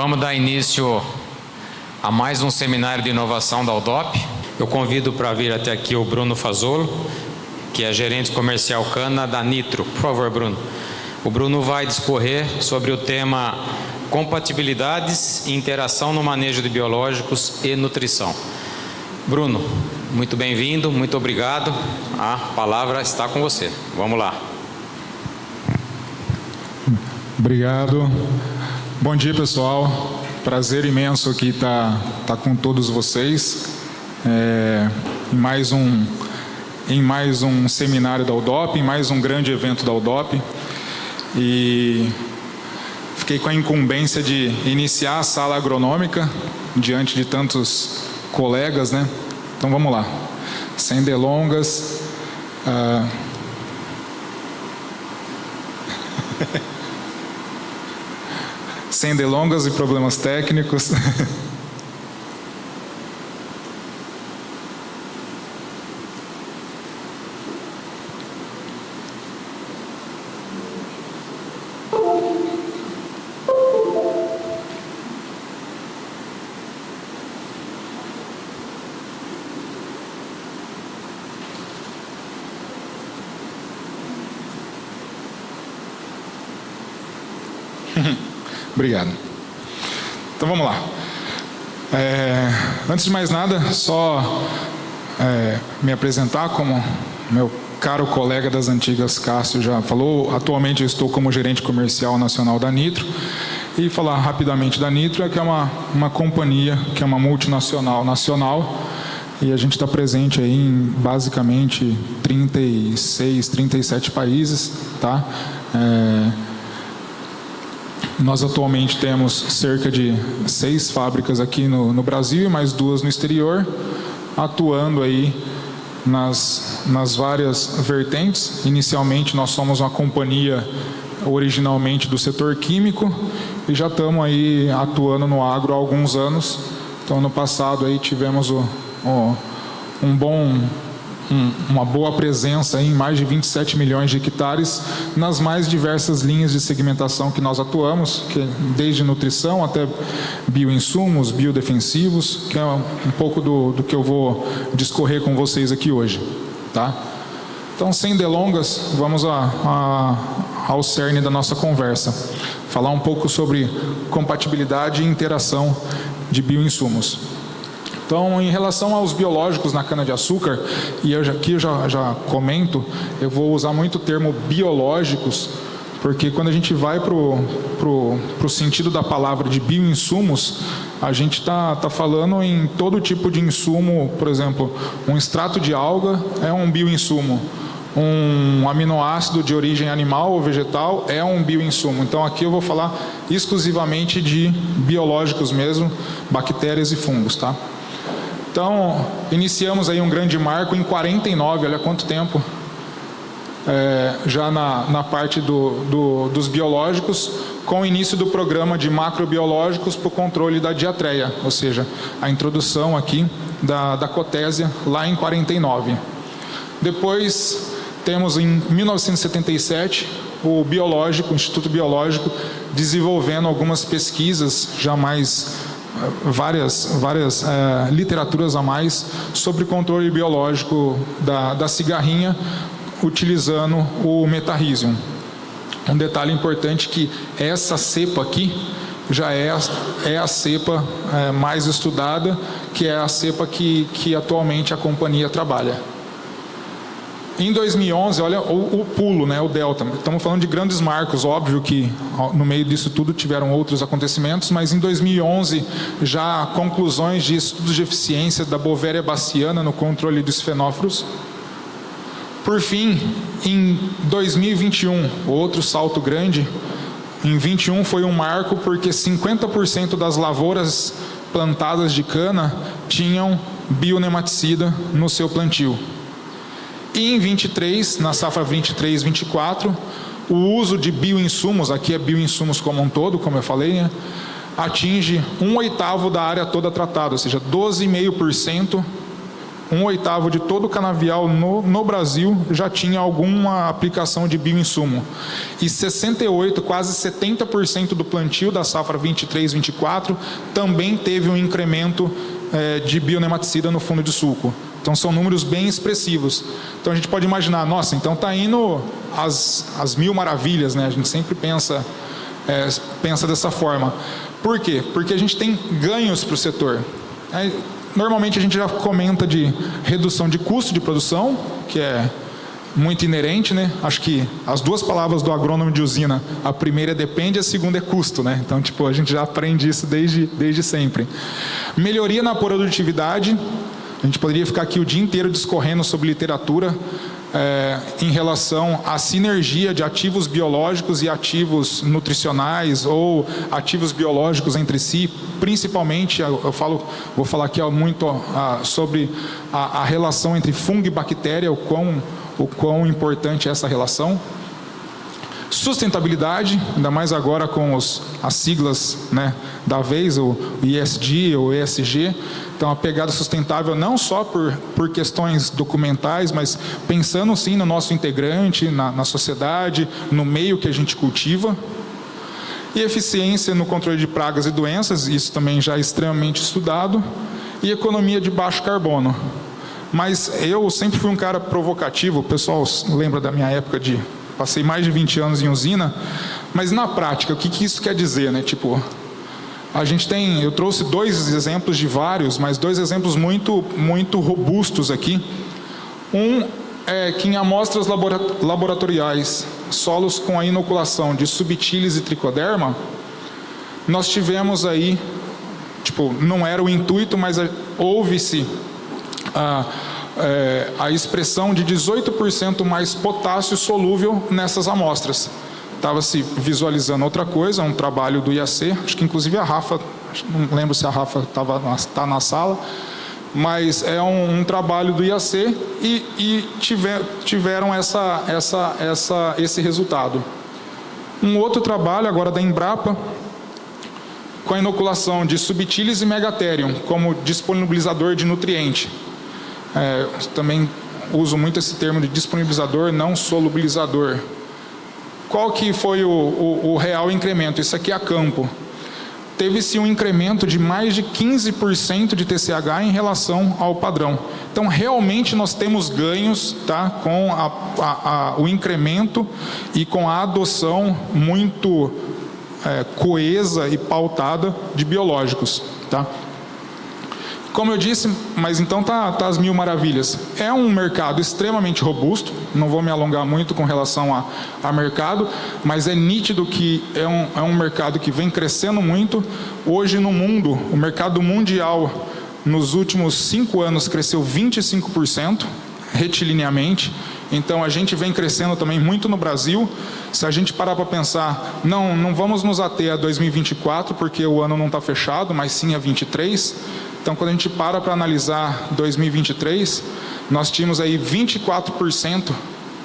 Vamos dar início a mais um seminário de inovação da UDOP. Eu convido para vir até aqui o Bruno Fazolo, que é gerente comercial cana da Nitro. Por favor, Bruno. O Bruno vai discorrer sobre o tema compatibilidades e interação no manejo de biológicos e nutrição. Bruno, muito bem-vindo, muito obrigado. A palavra está com você. Vamos lá. Obrigado. Bom dia, pessoal. Prazer imenso aqui estar com todos vocês em mais um seminário da UDOP, em mais um grande evento da UDOP. E fiquei com a incumbência de iniciar a sala agronômica diante de tantos colegas, né? Então vamos lá. Sem delongas. Sem delongas e problemas técnicos. Obrigado. Então vamos lá. Antes de mais nada, só me apresentar como meu caro colega das antigas, Cássio, já falou. Atualmente eu estou como gerente comercial nacional da Nitro. E falar rapidamente da Nitro, que é uma companhia, que é uma multinacional nacional. E a gente está presente aí em basicamente 36, 37 países, tá? Nós atualmente temos cerca de 6 fábricas aqui no Brasil e mais 2 no exterior, atuando aí nas várias vertentes. Inicialmente nós somos uma companhia originalmente do setor químico e já estamos aí atuando no agro há alguns anos. Então no passado aí tivemos uma boa presença em mais de 27 milhões de hectares nas mais diversas linhas de segmentação que nós atuamos, que desde nutrição até bioinsumos, biodefensivos, que é um pouco do que eu vou discorrer com vocês aqui hoje, tá? Então, sem delongas, vamos ao cerne da nossa conversa. Falar um pouco sobre compatibilidade e interação de bioinsumos. Então, em relação aos biológicos na cana-de-açúcar, e aqui eu já comento, eu vou usar muito o termo biológicos, porque quando a gente vai para o sentido da palavra de bioinsumos, a gente está falando em todo tipo de insumo. Por exemplo, um extrato de alga é um bioinsumo, um aminoácido de origem animal ou vegetal é um bioinsumo. Então aqui eu vou falar exclusivamente de biológicos mesmo, bactérias e fungos, tá? Então, iniciamos aí um grande marco em 49, olha quanto tempo, já na parte dos biológicos, com o início do programa de macrobiológicos para o controle da diatreia, ou seja, a introdução aqui da cotésia lá em 49. Depois, temos em 1977, o Instituto Biológico, desenvolvendo algumas pesquisas já mais várias literaturas a mais sobre controle biológico da cigarrinha, utilizando o metarrhizium. Um detalhe importante que essa cepa aqui já é a cepa mais estudada, que é a cepa que atualmente a companhia trabalha. Em 2011, olha o pulo, né, o delta. Estamos falando de grandes marcos, óbvio que no meio disso tudo tiveram outros acontecimentos, mas em 2011 já conclusões de estudos de eficiência da Bovéria baciana no controle dos fenóforos. Por fim, em 2021, outro salto grande. Em 21 foi um marco porque 50% das lavouras plantadas de cana tinham bionematicida no seu plantio. E em 23, na safra 23-24, o uso de bioinsumos, aqui é bioinsumos como um todo, como eu falei, né, atinge 1/8 da área toda tratada, ou seja, 12,5% 1/8 de todo o canavial no Brasil já tinha alguma aplicação de bioinsumo. E 68, quase 70% do plantio da safra 23-24 também teve um incremento de bionematicida no fundo de sulco. Então são números bem expressivos. Então a gente pode imaginar, nossa, então está indo as mil maravilhas, né? A gente sempre pensa dessa forma. Por quê? Porque a gente tem ganhos para o setor. Normalmente a gente já comenta de redução de custo de produção, que é muito inerente, né? Acho que as duas palavras do agrônomo de usina, a primeira é depende, a segunda é custo, né? Então, a gente já aprende isso desde sempre. Melhoria na produtividade. A gente poderia ficar aqui o dia inteiro discorrendo sobre literatura em relação à sinergia de ativos biológicos e ativos nutricionais ou ativos biológicos entre si, principalmente, vou falar aqui muito sobre a relação entre fungo e bactéria, o quão importante é essa relação. Sustentabilidade, ainda mais agora com as siglas, né, da vez, o ESG ou ESG. Então, a pegada sustentável não só por questões documentais, mas pensando sim no nosso integrante, na sociedade, no meio que a gente cultiva. E eficiência no controle de pragas e doenças, isso também já é extremamente estudado. E economia de baixo carbono. Mas eu sempre fui um cara provocativo, o pessoal lembra da minha época passei mais de 20 anos em usina, mas na prática, o que isso quer dizer, né? Eu trouxe 2 exemplos de vários, mas 2 exemplos muito, muito robustos aqui. Um é que em amostras laboratoriais, solos com a inoculação de subtilis e tricoderma, nós tivemos aí, não era o intuito, mas houve-se a expressão de 18% mais potássio solúvel nessas amostras. Estava se visualizando outra coisa, um trabalho do IAC, acho que inclusive a Rafa, não lembro se a Rafa está na sala, mas é um trabalho do IAC e tiveram esse resultado. Um outro trabalho agora da Embrapa, com a inoculação de subtilis e megatherium como disponibilizador de nutriente. Também uso muito esse termo de disponibilizador, não solubilizador. Qual que foi o real incremento? Isso aqui é a campo. Teve-se um incremento de mais de 15% de TCH em relação ao padrão. Então, realmente, nós temos ganhos, tá, com o incremento e com a adoção muito coesa e pautada de biológicos. Tá? Como eu disse, mas então tá as mil maravilhas. É um mercado extremamente robusto, não vou me alongar muito com relação a mercado, mas é nítido que é um mercado que vem crescendo muito. Hoje no mundo, o mercado mundial, nos últimos 5 anos, cresceu 25%, retilineamente. Então a gente vem crescendo também muito no Brasil. Se a gente parar para pensar, não vamos nos ater a 2024, porque o ano não está fechado, mas sim a 23. Então, quando a gente para analisar 2023, nós tínhamos aí 24%,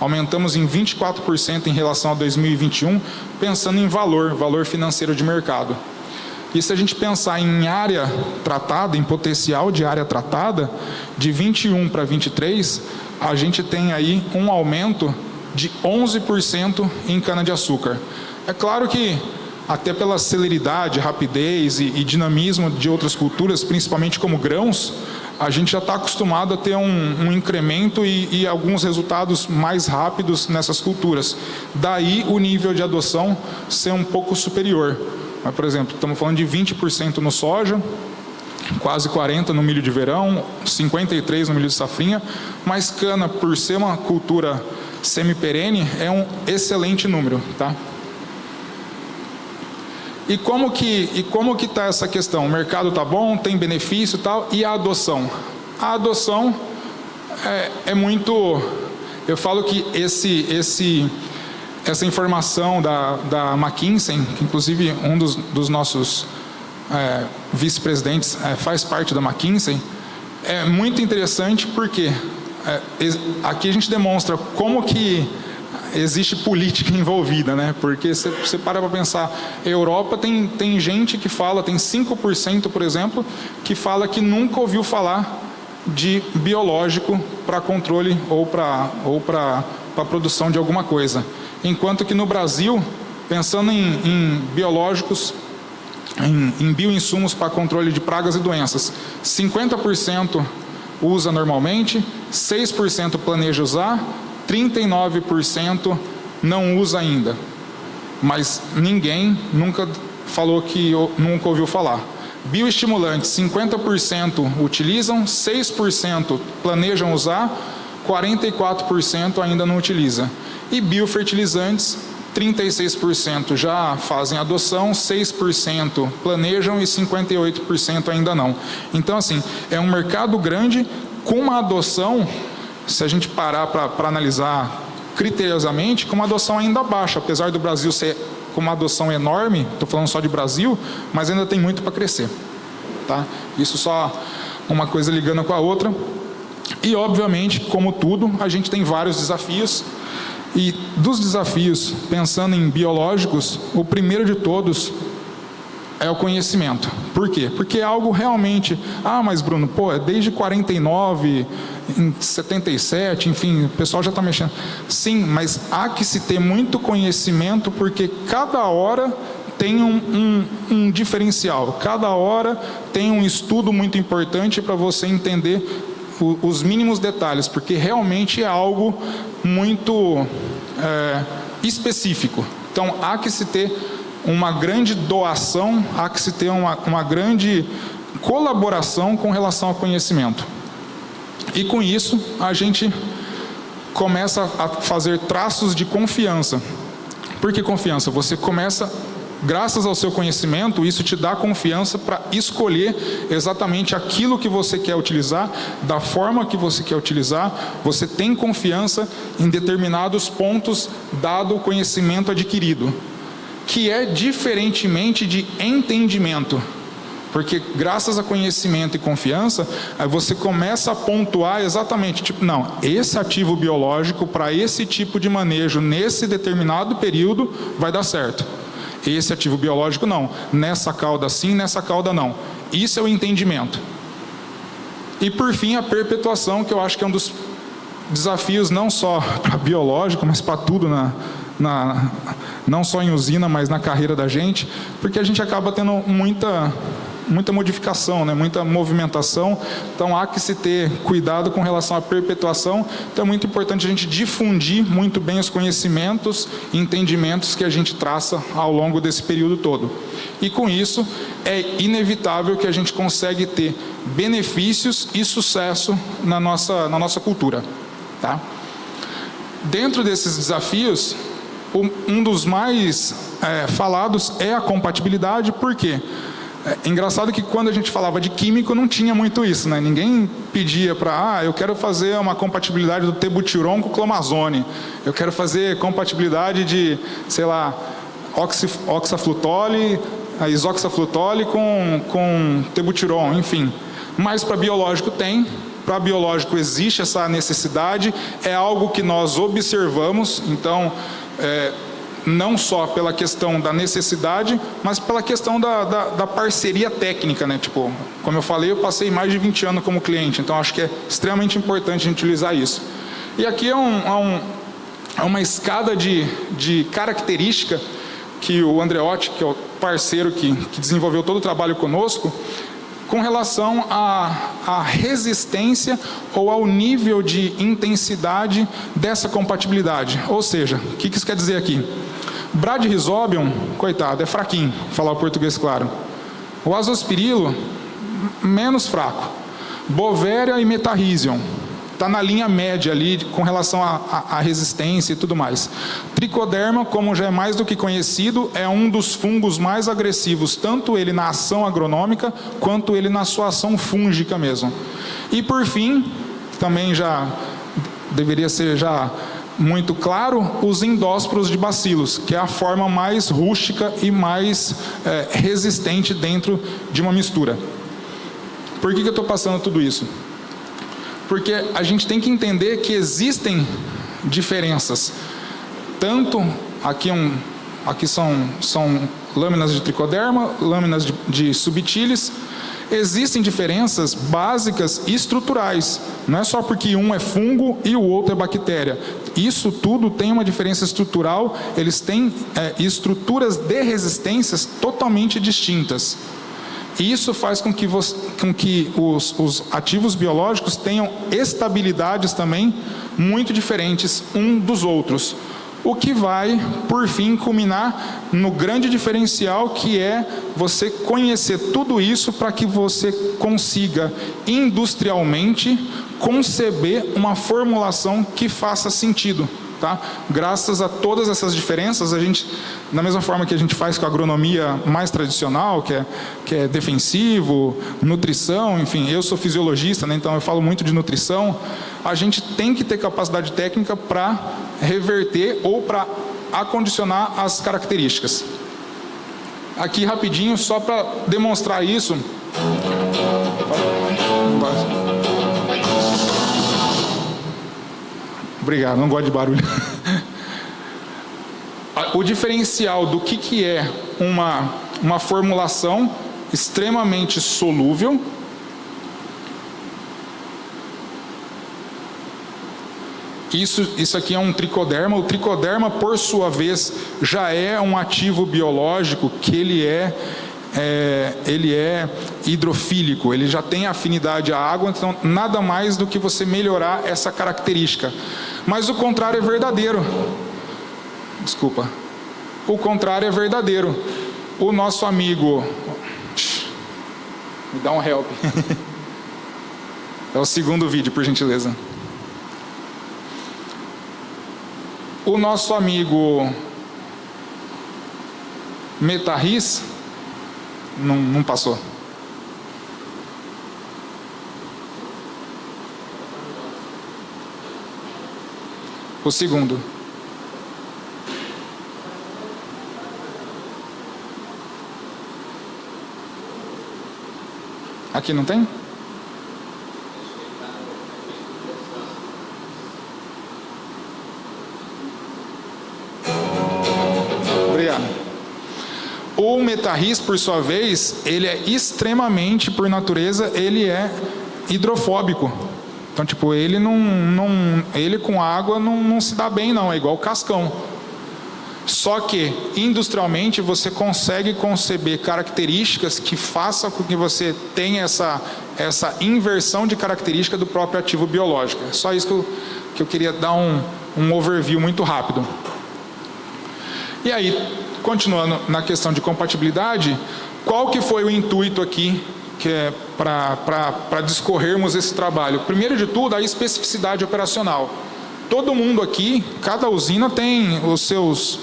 aumentamos em 24% em relação a 2021, pensando em valor financeiro de mercado. E se a gente pensar em área tratada, em potencial de área tratada, de 21 para 23, a gente tem aí um aumento de 11% em cana-de-açúcar. É claro que até pela celeridade, rapidez e dinamismo de outras culturas, principalmente como grãos, a gente já está acostumado a ter um incremento e alguns resultados mais rápidos nessas culturas. Daí o nível de adoção ser um pouco superior. Mas, por exemplo, estamos falando de 20% no soja, quase 40% no milho de verão, 53% no milho de safrinha, mas cana, por ser uma cultura semi-perene, é um excelente número, tá? E como que está essa questão? O mercado está bom, tem benefício e tal, e a adoção? A adoção é muito... Eu falo que essa informação da McKinsey, que inclusive um dos nossos vice-presidentes faz parte da McKinsey, é muito interessante porque aqui a gente demonstra como que existe política envolvida, né? Porque você para pensar, a Europa tem gente que fala, tem 5%, por exemplo, que fala que nunca ouviu falar de biológico para controle ou para a produção de alguma coisa. Enquanto que no Brasil, pensando em biológicos, em bioinsumos para controle de pragas e doenças, 50% usa normalmente, 6% planeja usar, 39% não usa ainda. Mas ninguém nunca falou que nunca ouviu falar. Bioestimulantes, 50% utilizam, 6% planejam usar, 44% ainda não utiliza. E biofertilizantes, 36% já fazem adoção, 6% planejam e 58% ainda não. Então, assim, é um mercado grande com uma adoção, se a gente parar para analisar criteriosamente, com uma adoção ainda baixa, apesar do Brasil ser com uma adoção enorme, estou falando só de Brasil, mas ainda tem muito para crescer. Tá? Isso só uma coisa ligando com a outra. E, obviamente, como tudo, a gente tem vários desafios. E dos desafios, pensando em biológicos, o primeiro de todos é o conhecimento. Por quê? Porque é algo realmente... mas Bruno, é desde 49, em 77, enfim, o pessoal já está mexendo. Sim, mas há que se ter muito conhecimento, porque cada hora tem um diferencial. Cada hora tem um estudo muito importante para você entender os mínimos detalhes, porque realmente é algo muito específico. Então, há que se ter uma grande doação, há que se ter uma grande colaboração com relação ao conhecimento. E com isso, a gente começa a fazer traços de confiança. Por que confiança? Você começa, graças ao seu conhecimento, isso te dá confiança para escolher exatamente aquilo que você quer utilizar, da forma que você quer utilizar. Você tem confiança em determinados pontos, dado o conhecimento adquirido, que é diferentemente de entendimento. Porque graças a conhecimento e confiança, aí você começa a pontuar exatamente, tipo, não, esse ativo biológico para esse tipo de manejo, nesse determinado período, vai dar certo. Esse ativo biológico não, nessa cauda sim, nessa cauda não. Isso é o entendimento. E por fim, a perpetuação, que eu acho que é um dos desafios não só para biológico, mas para tudo não só em usina, mas na carreira da gente, porque a gente acaba tendo muita modificação, né? Muita movimentação, então há que se ter cuidado com relação à perpetuação. Então é muito importante a gente difundir muito bem os conhecimentos e entendimentos que a gente traça ao longo desse período todo. E com isso, é inevitável que a gente consegue ter benefícios e sucesso na nossa cultura. Tá? Dentro desses desafios, um dos mais falados é a compatibilidade. Por quê? É engraçado que quando a gente falava de químico não tinha muito isso, né? Ninguém pedia para, eu quero fazer uma compatibilidade do tebutyron com clomazone, eu quero fazer compatibilidade de, sei lá, oxaflutole, isoxaflutole com tebutyron, enfim. Mas para biológico tem, para biológico existe essa necessidade, é algo que nós observamos, então... não só pela questão da necessidade, mas pela questão da parceria técnica, né? Tipo, como eu falei, eu passei mais de 20 anos como cliente, então acho que é extremamente importante a gente utilizar isso. E aqui é uma escada de característica que o Andreotti, que é o parceiro que desenvolveu todo o trabalho conosco, com relação à resistência ou ao nível de intensidade dessa compatibilidade. Ou seja, o que isso quer dizer aqui? Bradyrhizobium, coitado, é fraquinho, falar o português claro. O azospirilo, menos fraco. Bovéria e metarrhizium, está na linha média ali com relação à resistência e tudo mais. Tricoderma, como já é mais do que conhecido, é um dos fungos mais agressivos, tanto ele na ação agronômica, quanto ele na sua ação fúngica mesmo. E por fim, também já deveria ser já muito claro, os endósporos de bacilos, que é a forma mais rústica e mais resistente dentro de uma mistura. Por que eu estou passando tudo isso? Porque a gente tem que entender que existem diferenças. Tanto, aqui são lâminas de tricoderma, lâminas de subtilis, Existem diferenças básicas e estruturais. Não é só porque um é fungo e o outro é bactéria. Isso tudo tem uma diferença estrutural, eles têm estruturas de resistências totalmente distintas. E isso faz com que os ativos biológicos tenham estabilidades também muito diferentes um dos outros. O que vai, por fim, culminar no grande diferencial que é você conhecer tudo isso para que você consiga industrialmente conceber uma formulação que faça sentido. Tá? Graças a todas essas diferenças, a gente, da mesma forma que a gente faz com a agronomia mais tradicional, que é defensivo, nutrição, enfim, eu sou fisiologista, né, então eu falo muito de nutrição, a gente tem que ter capacidade técnica para reverter ou para acondicionar as características. Aqui rapidinho, só para demonstrar isso. Obrigado, não gosto de barulho. O diferencial do que é uma formulação extremamente solúvel. Isso aqui é um tricoderma. O tricoderma, por sua vez, já é um ativo biológico que ele é hidrofílico, ele já tem afinidade à água, então nada mais do que você melhorar essa característica. Mas o contrário é verdadeiro. Desculpa. O contrário é verdadeiro. O nosso amigo... Me dá um help. É o segundo vídeo, por gentileza. O nosso amigo Metarris não passou. O segundo. Aqui não tem? Obrigado. O Metarris, por sua vez, ele é extremamente, por natureza, ele é hidrofóbico. Então, tipo, ele ele com água não se dá bem, não. É igual o cascão. Só que, industrialmente, você consegue conceber características que façam com que você tenha essa inversão de característica do próprio ativo biológico. É só isso que eu queria dar um overview muito rápido. E aí, continuando na questão de compatibilidade, qual que foi o intuito aqui que é para discorrermos esse trabalho? Primeiro de tudo, a especificidade operacional. Todo mundo aqui, cada usina tem os seus...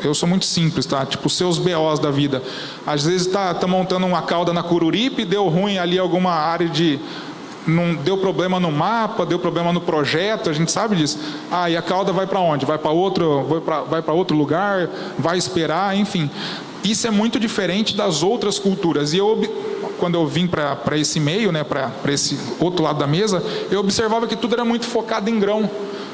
Eu sou muito simples, tá? Tipo, os seus BOs da vida. Às vezes tá montando uma cauda na Cururipe, deu ruim ali alguma área de... Não deu problema no mapa, deu problema no projeto, a gente sabe disso. Ah, e a cauda vai para onde? Vai para outro lugar, vai esperar, enfim. Isso é muito diferente das outras culturas. E quando eu vim para esse meio, né, para esse outro lado da mesa, eu observava que tudo era muito focado em grão.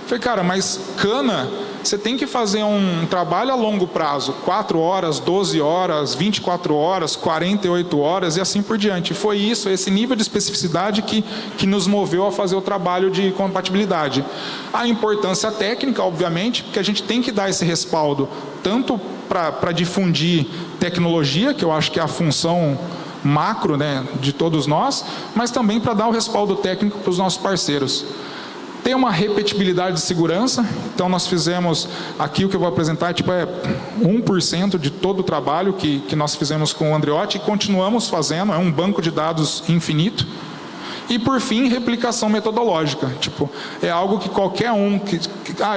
Falei, cara, mas cana, você tem que fazer um trabalho a longo prazo, 4 horas, 12 horas, 24 horas, 48 horas e assim por diante. Foi isso, esse nível de especificidade que nos moveu a fazer o trabalho de compatibilidade. A importância técnica, obviamente, porque a gente tem que dar esse respaldo, tanto para difundir tecnologia, que eu acho que é a função macro, né, de todos nós, mas também para dar o respaldo técnico para os nossos parceiros. Tem uma repetibilidade de segurança, então nós fizemos, aqui o que eu vou apresentar tipo, é 1% de todo o trabalho que nós fizemos com o Andreotti e continuamos fazendo, é um banco de dados infinito. E por fim, replicação metodológica, tipo, é algo que qualquer um,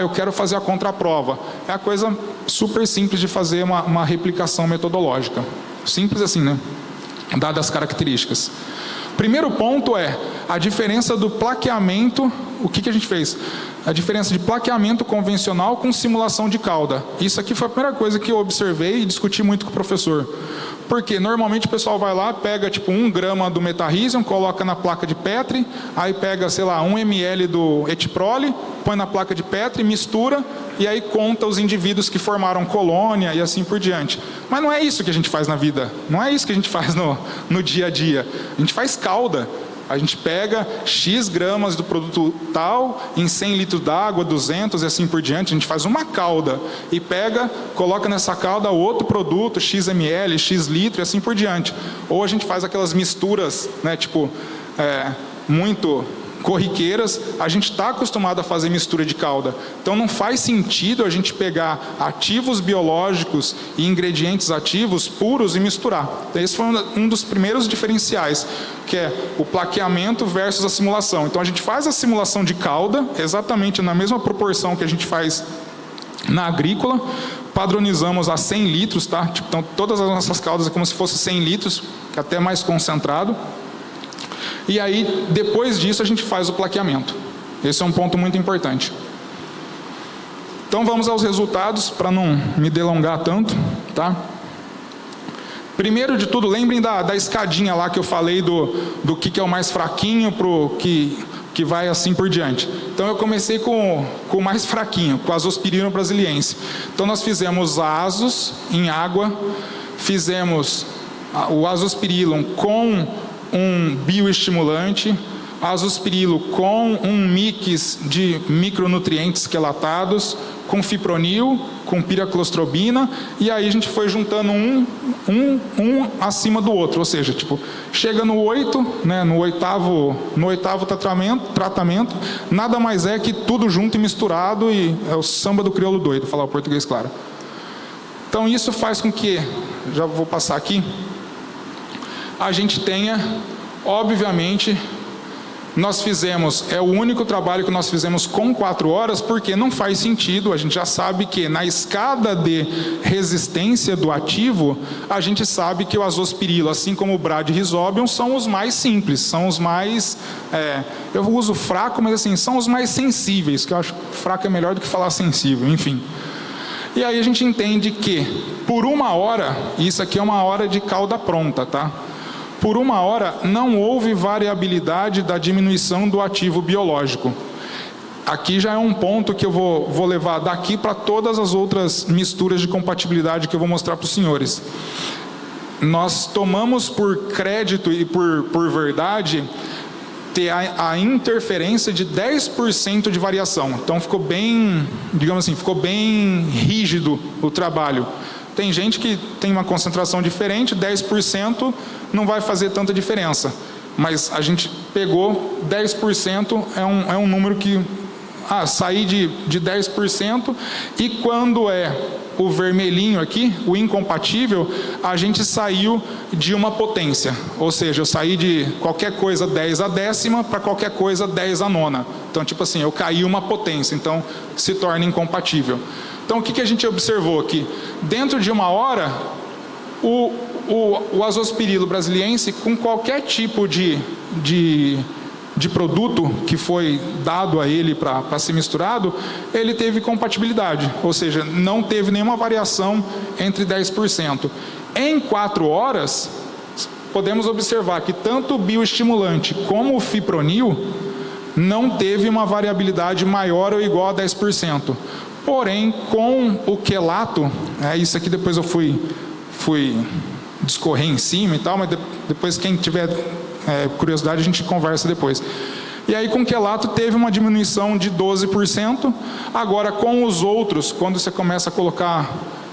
eu quero fazer a contraprova, é a coisa super simples de fazer uma replicação metodológica, simples assim, né, dadas as características. Primeiro ponto é a diferença do plaqueamento. O que a gente fez? A diferença de plaqueamento convencional com simulação de cauda. Isso aqui foi a primeira coisa que eu observei e discuti muito com o professor. Porque normalmente o pessoal vai lá, pega tipo 1 grama do Metarhizium, coloca na placa de Petri, aí pega, sei lá, 1 ml do Etiprole, põe na placa de Petri, mistura, e aí conta os indivíduos que formaram colônia e assim por diante. Mas não é isso que a gente faz na vida, não é isso que a gente faz no dia a dia. A gente faz cauda. A gente pega X gramas do produto tal, em 100 litros d'água, 200 e assim por diante, a gente faz uma cauda e pega, coloca nessa cauda outro produto, X ml, X litro e assim por diante. Ou a gente faz aquelas misturas, né, tipo, muito corriqueiras, a gente está acostumado a fazer mistura de cauda. Então não faz sentido a gente pegar ativos biológicos e ingredientes ativos puros e misturar. Esse foi um dos primeiros diferenciais, que é o plaqueamento versus a simulação. Então a gente faz a simulação de cauda, exatamente na mesma proporção que a gente faz na agrícola, padronizamos a 100 litros, tá? Então todas as nossas caudas é como se fosse 100 litros, que é até mais concentrado. E aí, depois disso, a gente faz o plaqueamento. Esse é um ponto muito importante. Então, vamos aos resultados, para não me delongar tanto, tá? Primeiro de tudo, lembrem da escadinha lá que eu falei do que é o mais fraquinho para o que vai assim por diante. Então, eu comecei com o mais fraquinho, com a Azospirillum brasiliense. Então, nós fizemos azos em água, fizemos o Azospirillum com um bioestimulante, Azospirillum com um mix de micronutrientes quelatados, com fipronil, com piraclostrobina, e aí a gente foi juntando um acima do outro, ou seja, tipo, chega no 8, né, no oitavo tratamento, nada mais é que tudo junto e misturado, e é o samba do crioulo doido, falar o português claro. Então isso faz com que, já vou passar aqui, a gente tenha, obviamente, nós fizemos, é o único trabalho que nós fizemos com 4 horas, porque não faz sentido, a gente já sabe que na escada de resistência do ativo, a gente sabe que o Azospirillum, assim como o Bradyrhizobium, são os mais simples, são os mais, eu uso fraco, mas assim, são os mais sensíveis, que eu acho que fraco é melhor do que falar sensível, enfim. E aí a gente entende que, por 1 hora, e isso aqui é 1 hora de cauda pronta, tá? Por 1 hora, não houve variabilidade da diminuição do ativo biológico. Aqui já é um ponto que eu vou levar daqui para todas as outras misturas de compatibilidade que eu vou mostrar para os senhores. Nós tomamos por crédito e por verdade ter a interferência de 10% de variação. Então ficou bem, digamos assim, ficou bem rígido o trabalho. Tem gente que tem uma concentração diferente, 10% não vai fazer tanta diferença. Mas a gente pegou 10%, é um número que... sair de 10%, e quando é o vermelhinho aqui, o incompatível, a gente saiu de uma potência. Ou seja, eu saí de qualquer coisa 10 a 10ª para qualquer coisa 10 a 9ª. Então, tipo assim, eu caí uma potência, então se torna incompatível. Então, o que a gente observou aqui? Dentro de 1 hora, o Azospirillum brasiliense, com qualquer tipo de produto que foi dado a ele para ser misturado, ele teve compatibilidade, ou seja, não teve nenhuma variação entre 10%. Em 4 horas, podemos observar que tanto o bioestimulante como o fipronil não teve uma variabilidade maior ou igual a 10%. Porém, com o quelato, isso aqui depois eu fui discorrer em cima e tal, mas depois quem tiver curiosidade a gente conversa depois. E aí com o quelato teve uma diminuição de 12%, agora com os outros, quando você começa a colocar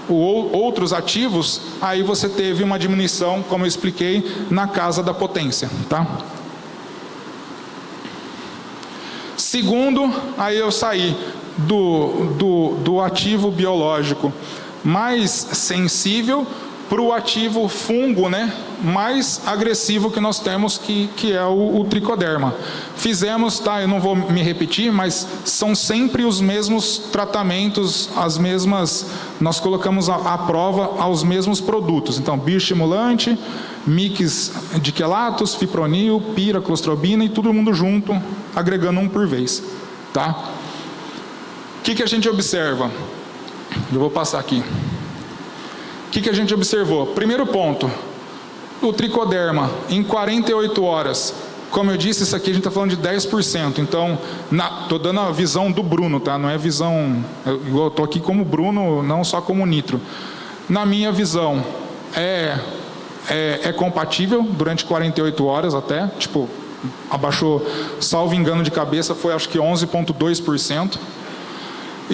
outros ativos, aí você teve uma diminuição, como eu expliquei, na casa da potência, tá? Segundo, aí eu saí do ativo biológico mais sensível para o ativo fungo, né, mais agressivo que nós temos, que é o tricoderma. Fizemos, tá, eu não vou me repetir, mas são sempre os mesmos tratamentos, as mesmas, nós colocamos à prova aos mesmos produtos. Então, bioestimulante, mix de quelatos, fipronil, piraclostrobina e todo mundo junto, agregando um por vez, tá? O que a gente observa? Eu vou passar aqui. O que a gente observou? Primeiro ponto, o tricoderma, em 48 horas, Como eu disse, isso aqui a gente está falando de 10%. Então, estou dando a visão do Bruno, tá? Não é visão... Eu estou aqui como Bruno, não só como Nitro. Na minha visão, é compatível durante 48 horas até. Tipo, abaixou, salvo engano de cabeça, foi acho que 11,2%.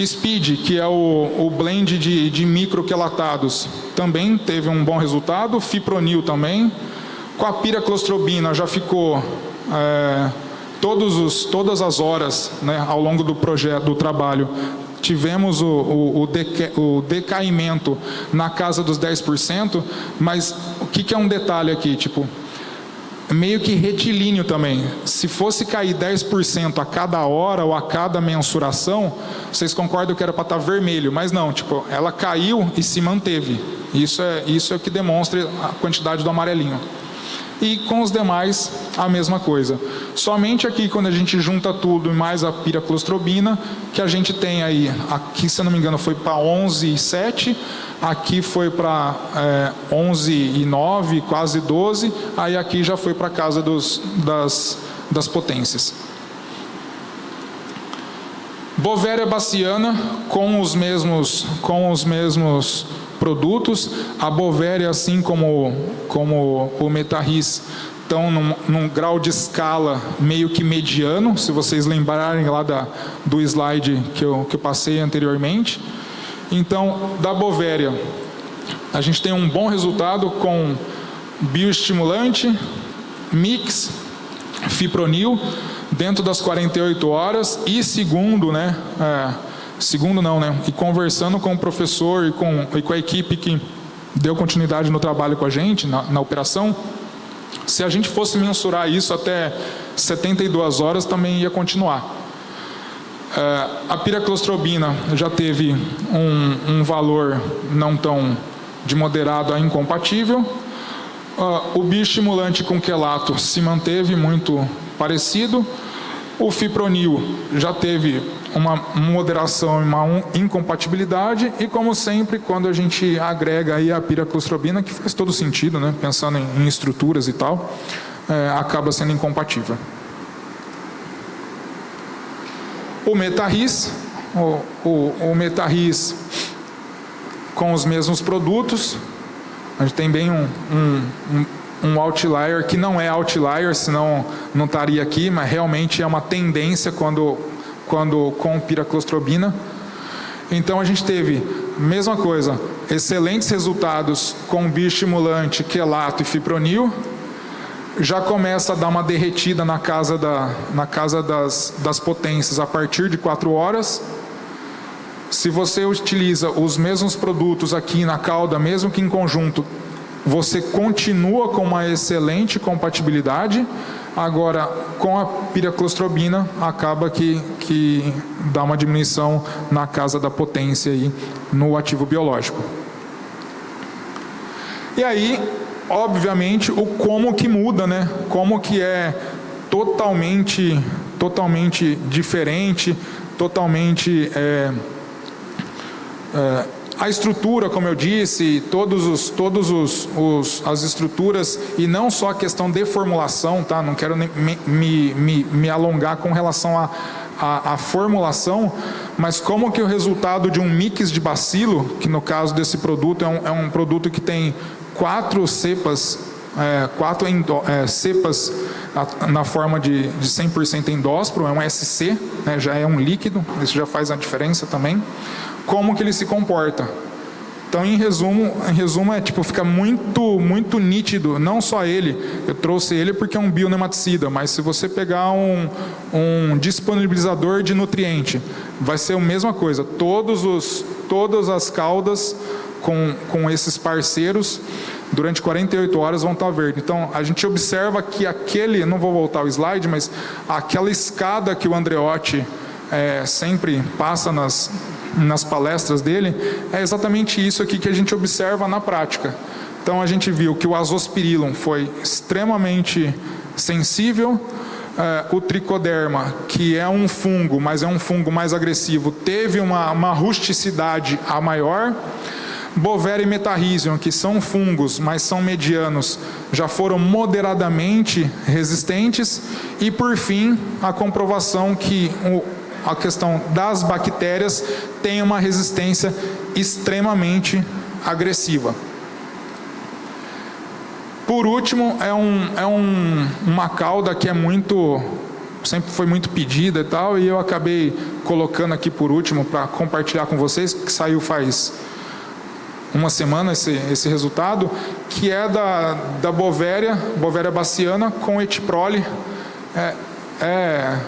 Speed, que é o blend de microquelatados, também teve um bom resultado. Fipronil também. Com a piraclostrobina já ficou todas as horas, né, ao longo do projeto, do trabalho, tivemos o decaimento na casa dos 10%, mas o que é um detalhe aqui? Tipo, meio que retilíneo também. Se fosse cair 10% a cada hora ou a cada mensuração, vocês concordam que era para estar vermelho, mas não, tipo, ela caiu e se manteve. Isso é o que demonstra a quantidade do amarelinho. E com os demais, a mesma coisa. Somente aqui, quando a gente junta tudo e mais a piraclostrobina, que a gente tem aí, aqui, se eu não me engano, foi para 11,7, aqui foi para 11,9, quase 12, aí aqui já foi para casa das potências. Bovéria baciana, com os mesmos produtos. A Bovéria, assim como o Metarris, estão num grau de escala meio que mediano, se vocês lembrarem lá do slide que eu passei anteriormente. Então, da Bovéria, a gente tem um bom resultado com bioestimulante, mix, fipronil, dentro das 48 horas, e segundo, né, e conversando com o professor e com a equipe que deu continuidade no trabalho com a gente, na operação, se a gente fosse mensurar isso até 72 horas, também ia continuar. A piraclostrobina já teve um valor não tão de moderado a incompatível. O bioestimulante com quelato se manteve muito parecido. O fipronil já teve uma moderação e uma incompatibilidade, e como sempre, quando a gente agrega aí a piraclostrobina, que faz todo sentido, né, pensando em estruturas e tal, acaba sendo incompatível. O Metarris, o Metarris com os mesmos produtos, a gente tem bem um outlier, que não é outlier, senão não estaria aqui, mas realmente é uma tendência quando com piraclostrobina. Então a gente teve, mesma coisa, excelentes resultados com bioestimulante, quelato e fipronil. Já começa a dar uma derretida na casa das potências a partir de 4 horas. Se você utiliza os mesmos produtos aqui na cauda, mesmo que em conjunto, você continua com uma excelente compatibilidade. Agora, com a piraclostrobina, acaba que dá uma diminuição na casa da potência aí, no ativo biológico. E aí, obviamente, o como que muda, né? Como que é totalmente diferente, totalmente... a estrutura, como eu disse, as estruturas, e não só a questão de formulação, tá? Não quero me alongar com relação à formulação, mas como que o resultado de um mix de bacilo, que no caso desse produto é um produto que tem 4 cepas, cepas na forma de 100% endósporo, é um SC, né? Já é um líquido, isso já faz a diferença também. Como que ele se comporta? Então, em resumo fica muito nítido, não só ele, eu trouxe ele porque é um bionematicida, mas se você pegar um disponibilizador de nutriente, vai ser a mesma coisa, todas as caudas com esses parceiros, durante 48 horas vão estar verdes. Então, a gente observa que não vou voltar ao slide, mas aquela escada que o Andreotti sempre passa nas palestras dele, é exatamente isso aqui que a gente observa na prática. Então a gente viu que o azospirillum foi extremamente sensível, o tricoderma, que é um fungo, mas é um fungo mais agressivo, teve uma rusticidade a maior. Bovéria e Metarhizium, que são fungos, mas são medianos, já foram moderadamente resistentes. E, por fim, a comprovação que a questão das bactérias tem uma resistência extremamente agressiva. Por último, uma cauda que sempre foi muito pedida e tal, e eu acabei colocando aqui por último para compartilhar com vocês, que saiu faz uma semana esse resultado, que é da Bovéria baciana com etiprole. É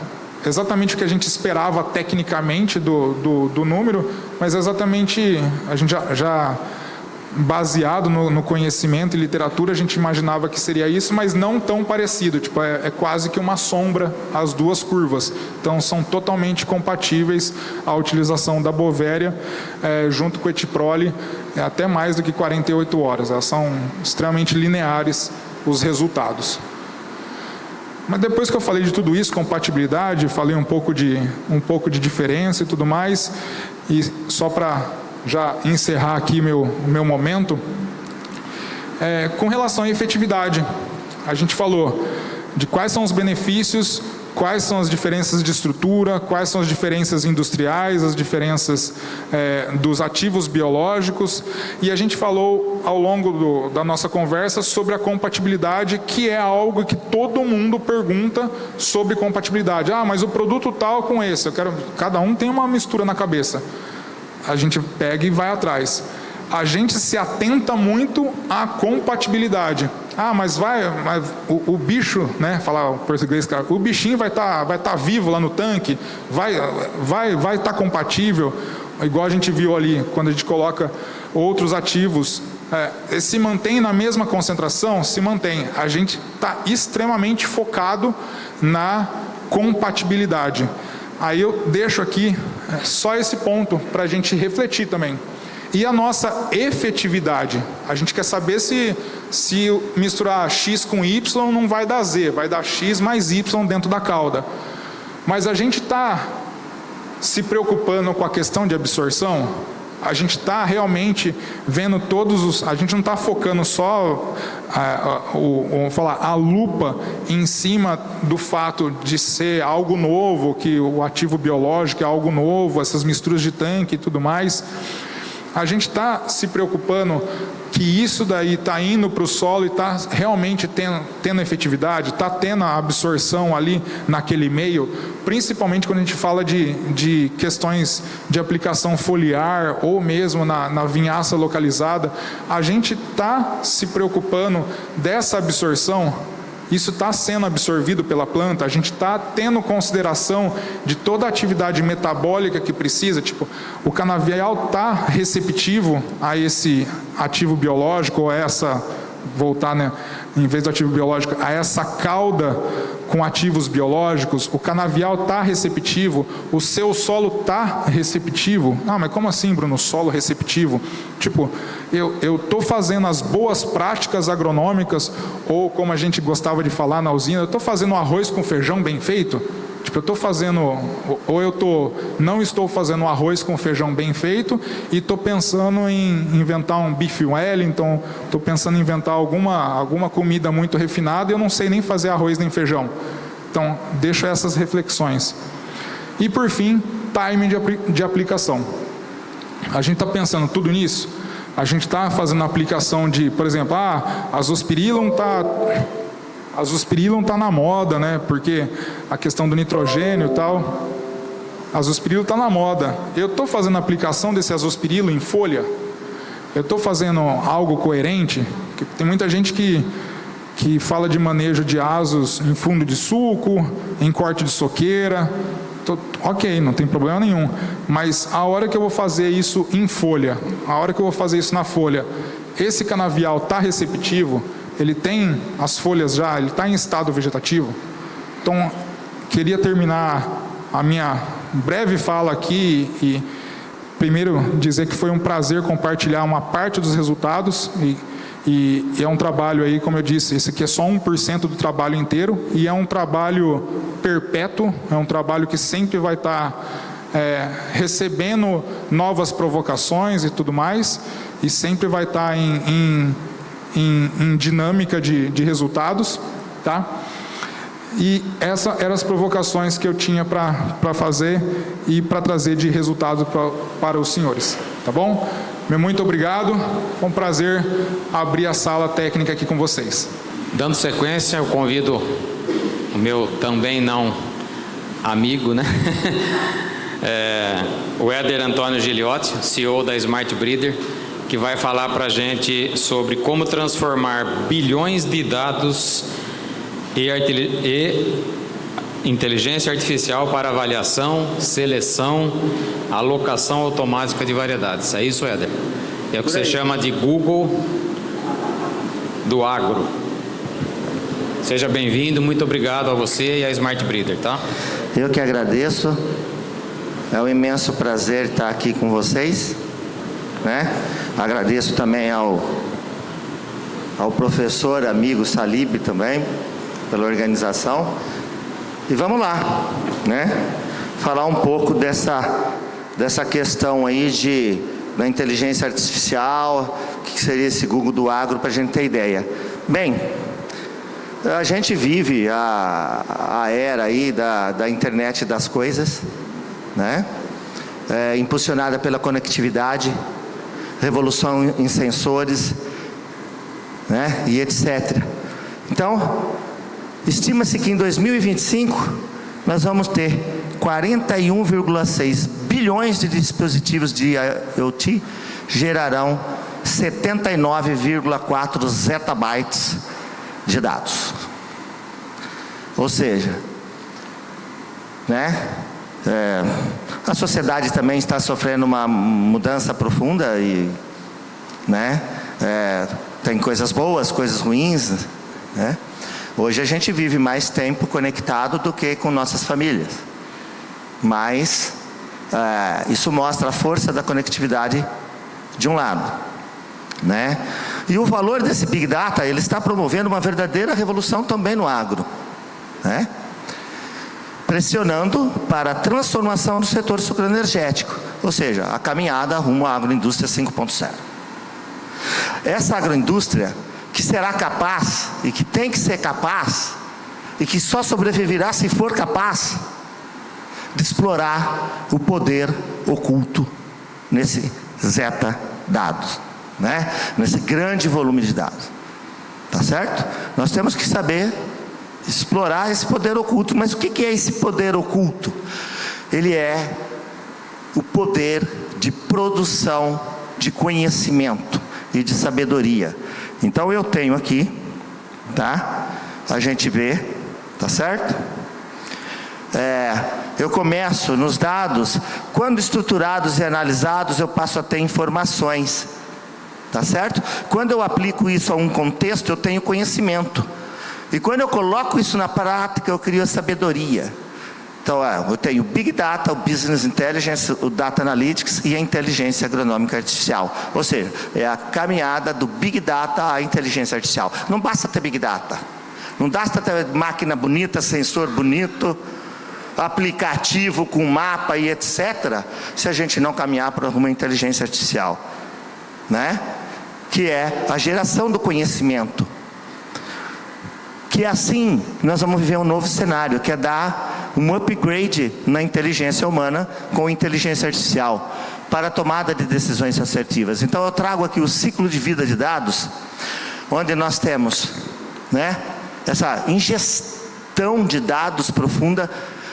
exatamente o que a gente esperava tecnicamente do número, mas exatamente a gente já baseado no conhecimento e literatura, a gente imaginava que seria isso, mas não tão parecido, tipo, é quase que uma sombra as duas curvas. Então são totalmente compatíveis a utilização da Bovéria junto com o etiprole, até mais do que 48 horas. Elas são extremamente lineares os resultados. Mas depois que eu falei de tudo isso, compatibilidade, falei um pouco de diferença e tudo mais, e só para já encerrar aqui meu momento, com relação à efetividade, a gente falou de quais são os benefícios, quais são as diferenças de estrutura, quais são as diferenças industriais, as diferenças dos ativos biológicos, e a gente falou ao longo da nossa conversa sobre a compatibilidade, que é algo que todo mundo pergunta sobre compatibilidade. Ah, mas o produto tal com esse, cada um tem uma mistura na cabeça. A gente pega e vai atrás. A gente se atenta muito à compatibilidade. Ah, mas o bicho, né? Falar o português, cara, o bichinho vai tá vivo lá no tanque, vai tá compatível, igual a gente viu ali, quando a gente coloca outros ativos, se mantém na mesma concentração? Se mantém. A gente está extremamente focado na compatibilidade. Aí eu deixo aqui só esse ponto para a gente refletir também. E a nossa efetividade? A gente quer saber se misturar X com Y não vai dar Z, vai dar X mais Y dentro da cauda. Mas a gente está se preocupando com a questão de absorção? A gente está realmente vendo a gente não está focando só a lupa em cima do fato de ser algo novo, que o ativo biológico é algo novo, essas misturas de tanque e tudo mais. A gente está se preocupando que isso daí está indo para o solo e está realmente tendo efetividade, está tendo a absorção ali naquele meio, principalmente quando a gente fala de questões de aplicação foliar ou mesmo na vinhaça localizada. A gente está se preocupando dessa absorção. Isso está sendo absorvido pela planta, a gente está tendo consideração de toda a atividade metabólica que precisa, tipo, o canavial está receptivo a esse ativo biológico, ou voltar, né, em vez do ativo biológico, a essa cauda com ativos biológicos, o canavial está receptivo, o seu solo está receptivo. Ah, mas como assim, Bruno, solo receptivo? Tipo, eu estou fazendo as boas práticas agronômicas, ou como a gente gostava de falar na usina, eu estou fazendo arroz com feijão bem feito? Tipo, eu estou fazendo, ou não estou fazendo arroz com feijão bem feito e estou pensando em inventar um beef Wellington, estou pensando em inventar alguma comida muito refinada e eu não sei nem fazer arroz nem feijão. Então, deixo essas reflexões. E, por fim, timing de aplicação. A gente está pensando tudo nisso? A gente está fazendo a aplicação de, por exemplo, azospirillum está na moda, né? Porque a questão do nitrogênio e tal. Azospirillum está na moda. Eu estou fazendo a aplicação desse azospirillum em folha? Eu estou fazendo algo coerente? Tem muita gente que fala de manejo de azos em fundo de suco, em corte de soqueira. Ok, não tem problema nenhum. Mas a hora que eu vou fazer isso em folha, a hora que eu vou fazer isso na folha, esse canavial está receptivo? Ele tem as folhas já, ele está em estado vegetativo? Então, queria terminar a minha breve fala aqui e primeiro dizer que foi um prazer compartilhar uma parte dos resultados e é um trabalho aí, como eu disse, esse aqui é só 1% do trabalho inteiro e é um trabalho perpétuo, é um trabalho que sempre vai estar recebendo novas provocações e tudo mais, e sempre vai estar em dinâmica de resultados, tá? E essas eram as provocações que eu tinha para fazer e para trazer de resultado para os senhores, tá bom? Muito obrigado, foi um prazer abrir a sala técnica aqui com vocês. Dando sequência, eu convido o meu também não amigo, né? O Éder Antônio Giliotti, CEO da Smart Breeder, que vai falar para a gente sobre como transformar bilhões de dados e inteligência artificial para avaliação, seleção, alocação automática de variedades. É isso, Éder? É o que você chama de Google do agro. Seja bem-vindo, muito obrigado a você e à Smart Breeder, tá? Eu que agradeço. É um imenso prazer estar aqui com vocês, né? Agradeço também ao professor, amigo Salib também, pela organização. E vamos lá, né? Falar um pouco dessa questão aí da inteligência artificial, o que seria esse Google do agro, para a gente ter ideia. Bem, a gente vive a era aí da internet das coisas, né? Impulsionada pela conectividade, revolução em sensores, né? E etc. Então, estima-se que em 2025 nós vamos ter 41,6 bilhões de dispositivos de IoT, gerarão 79,4 zettabytes de dados. Ou seja, né? A sociedade também está sofrendo uma mudança profunda e, né? Tem coisas boas, coisas ruins, né? Hoje a gente vive mais tempo conectado do que com nossas famílias, mas isso mostra a força da conectividade de um lado, né? E o valor desse Big Data, ele está promovendo uma verdadeira revolução também no agro, né? Pressionando para a transformação do setor sucroenergético, ou seja, a caminhada rumo à agroindústria 5.0. Essa agroindústria que será capaz, e que tem que ser capaz, e que só sobreviverá se for capaz de explorar o poder oculto nesse zeta dados, né? Nesse grande volume de dados, tá certo? Nós temos que saber explorar esse poder oculto. Mas o que é esse poder oculto? Ele é o poder de produção de conhecimento e de sabedoria. Então eu tenho aqui, tá? A gente vê, tá certo? Eu começo nos dados, quando estruturados e analisados, eu passo a ter informações, tá certo? Quando eu aplico isso a um contexto, eu tenho conhecimento. E quando eu coloco isso na prática, eu crio a sabedoria. Então, eu tenho o Big Data, o Business Intelligence, o Data Analytics e a inteligência agronômica artificial. Ou seja, é a caminhada do Big Data à inteligência artificial. Não basta ter Big Data. Não basta ter máquina bonita, sensor bonito, aplicativo com mapa e etc., se a gente não caminhar para uma inteligência artificial, né? Que é a geração do conhecimento. Que assim, nós vamos viver um novo cenário, que é dar um upgrade na inteligência humana com inteligência artificial, para a tomada de decisões assertivas. Então eu trago aqui o ciclo de vida de dados, onde nós temos, né, essa ingestão de dados profunda,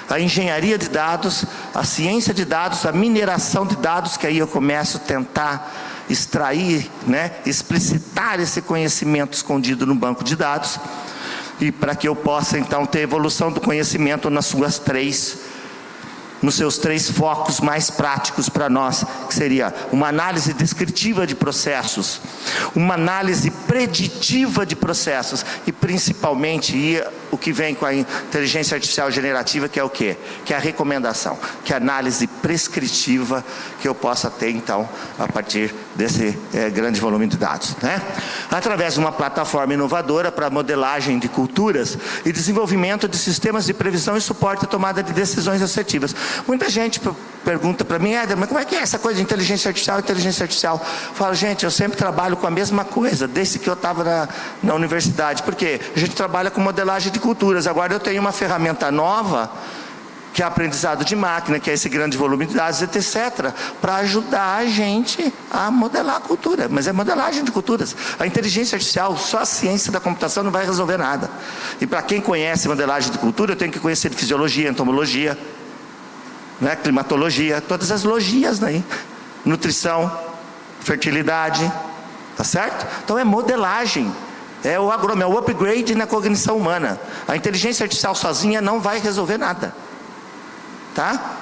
a engenharia de dados, a ciência de dados, a mineração de dados, que aí eu começo a tentar extrair, né, explicitar esse conhecimento escondido no banco de dados, e para que eu possa então ter evolução do conhecimento nos seus três focos mais práticos para nós, que seria uma análise descritiva de processos, uma análise preditiva de processos e principalmente o que vem com a inteligência artificial generativa, que é o quê? Que é a recomendação, que é a análise prescritiva que eu possa ter então a partir desse grande volume de dados, né? Através de uma plataforma inovadora para modelagem de culturas e desenvolvimento de sistemas de previsão e suporte à tomada de decisões assertivas. Muita gente pergunta para mim, Éder, mas como é que é essa coisa de inteligência artificial? Eu falo, gente, eu sempre trabalho com a mesma coisa, desde que eu estava na universidade. Por quê? A gente trabalha com modelagem de culturas. Agora eu tenho uma ferramenta nova, que é aprendizado de máquina, que é esse grande volume de dados, etc., para ajudar a gente a modelar a cultura. Mas é modelagem de culturas. A inteligência artificial, só a ciência da computação não vai resolver nada. E para quem conhece modelagem de cultura, eu tenho que conhecer de fisiologia, entomologia, né, climatologia, todas as logias, né? Nutrição, fertilidade, tá certo? Então é modelagem. É o agrônomo, é o upgrade na cognição humana. A inteligência artificial sozinha não vai resolver nada. Tá?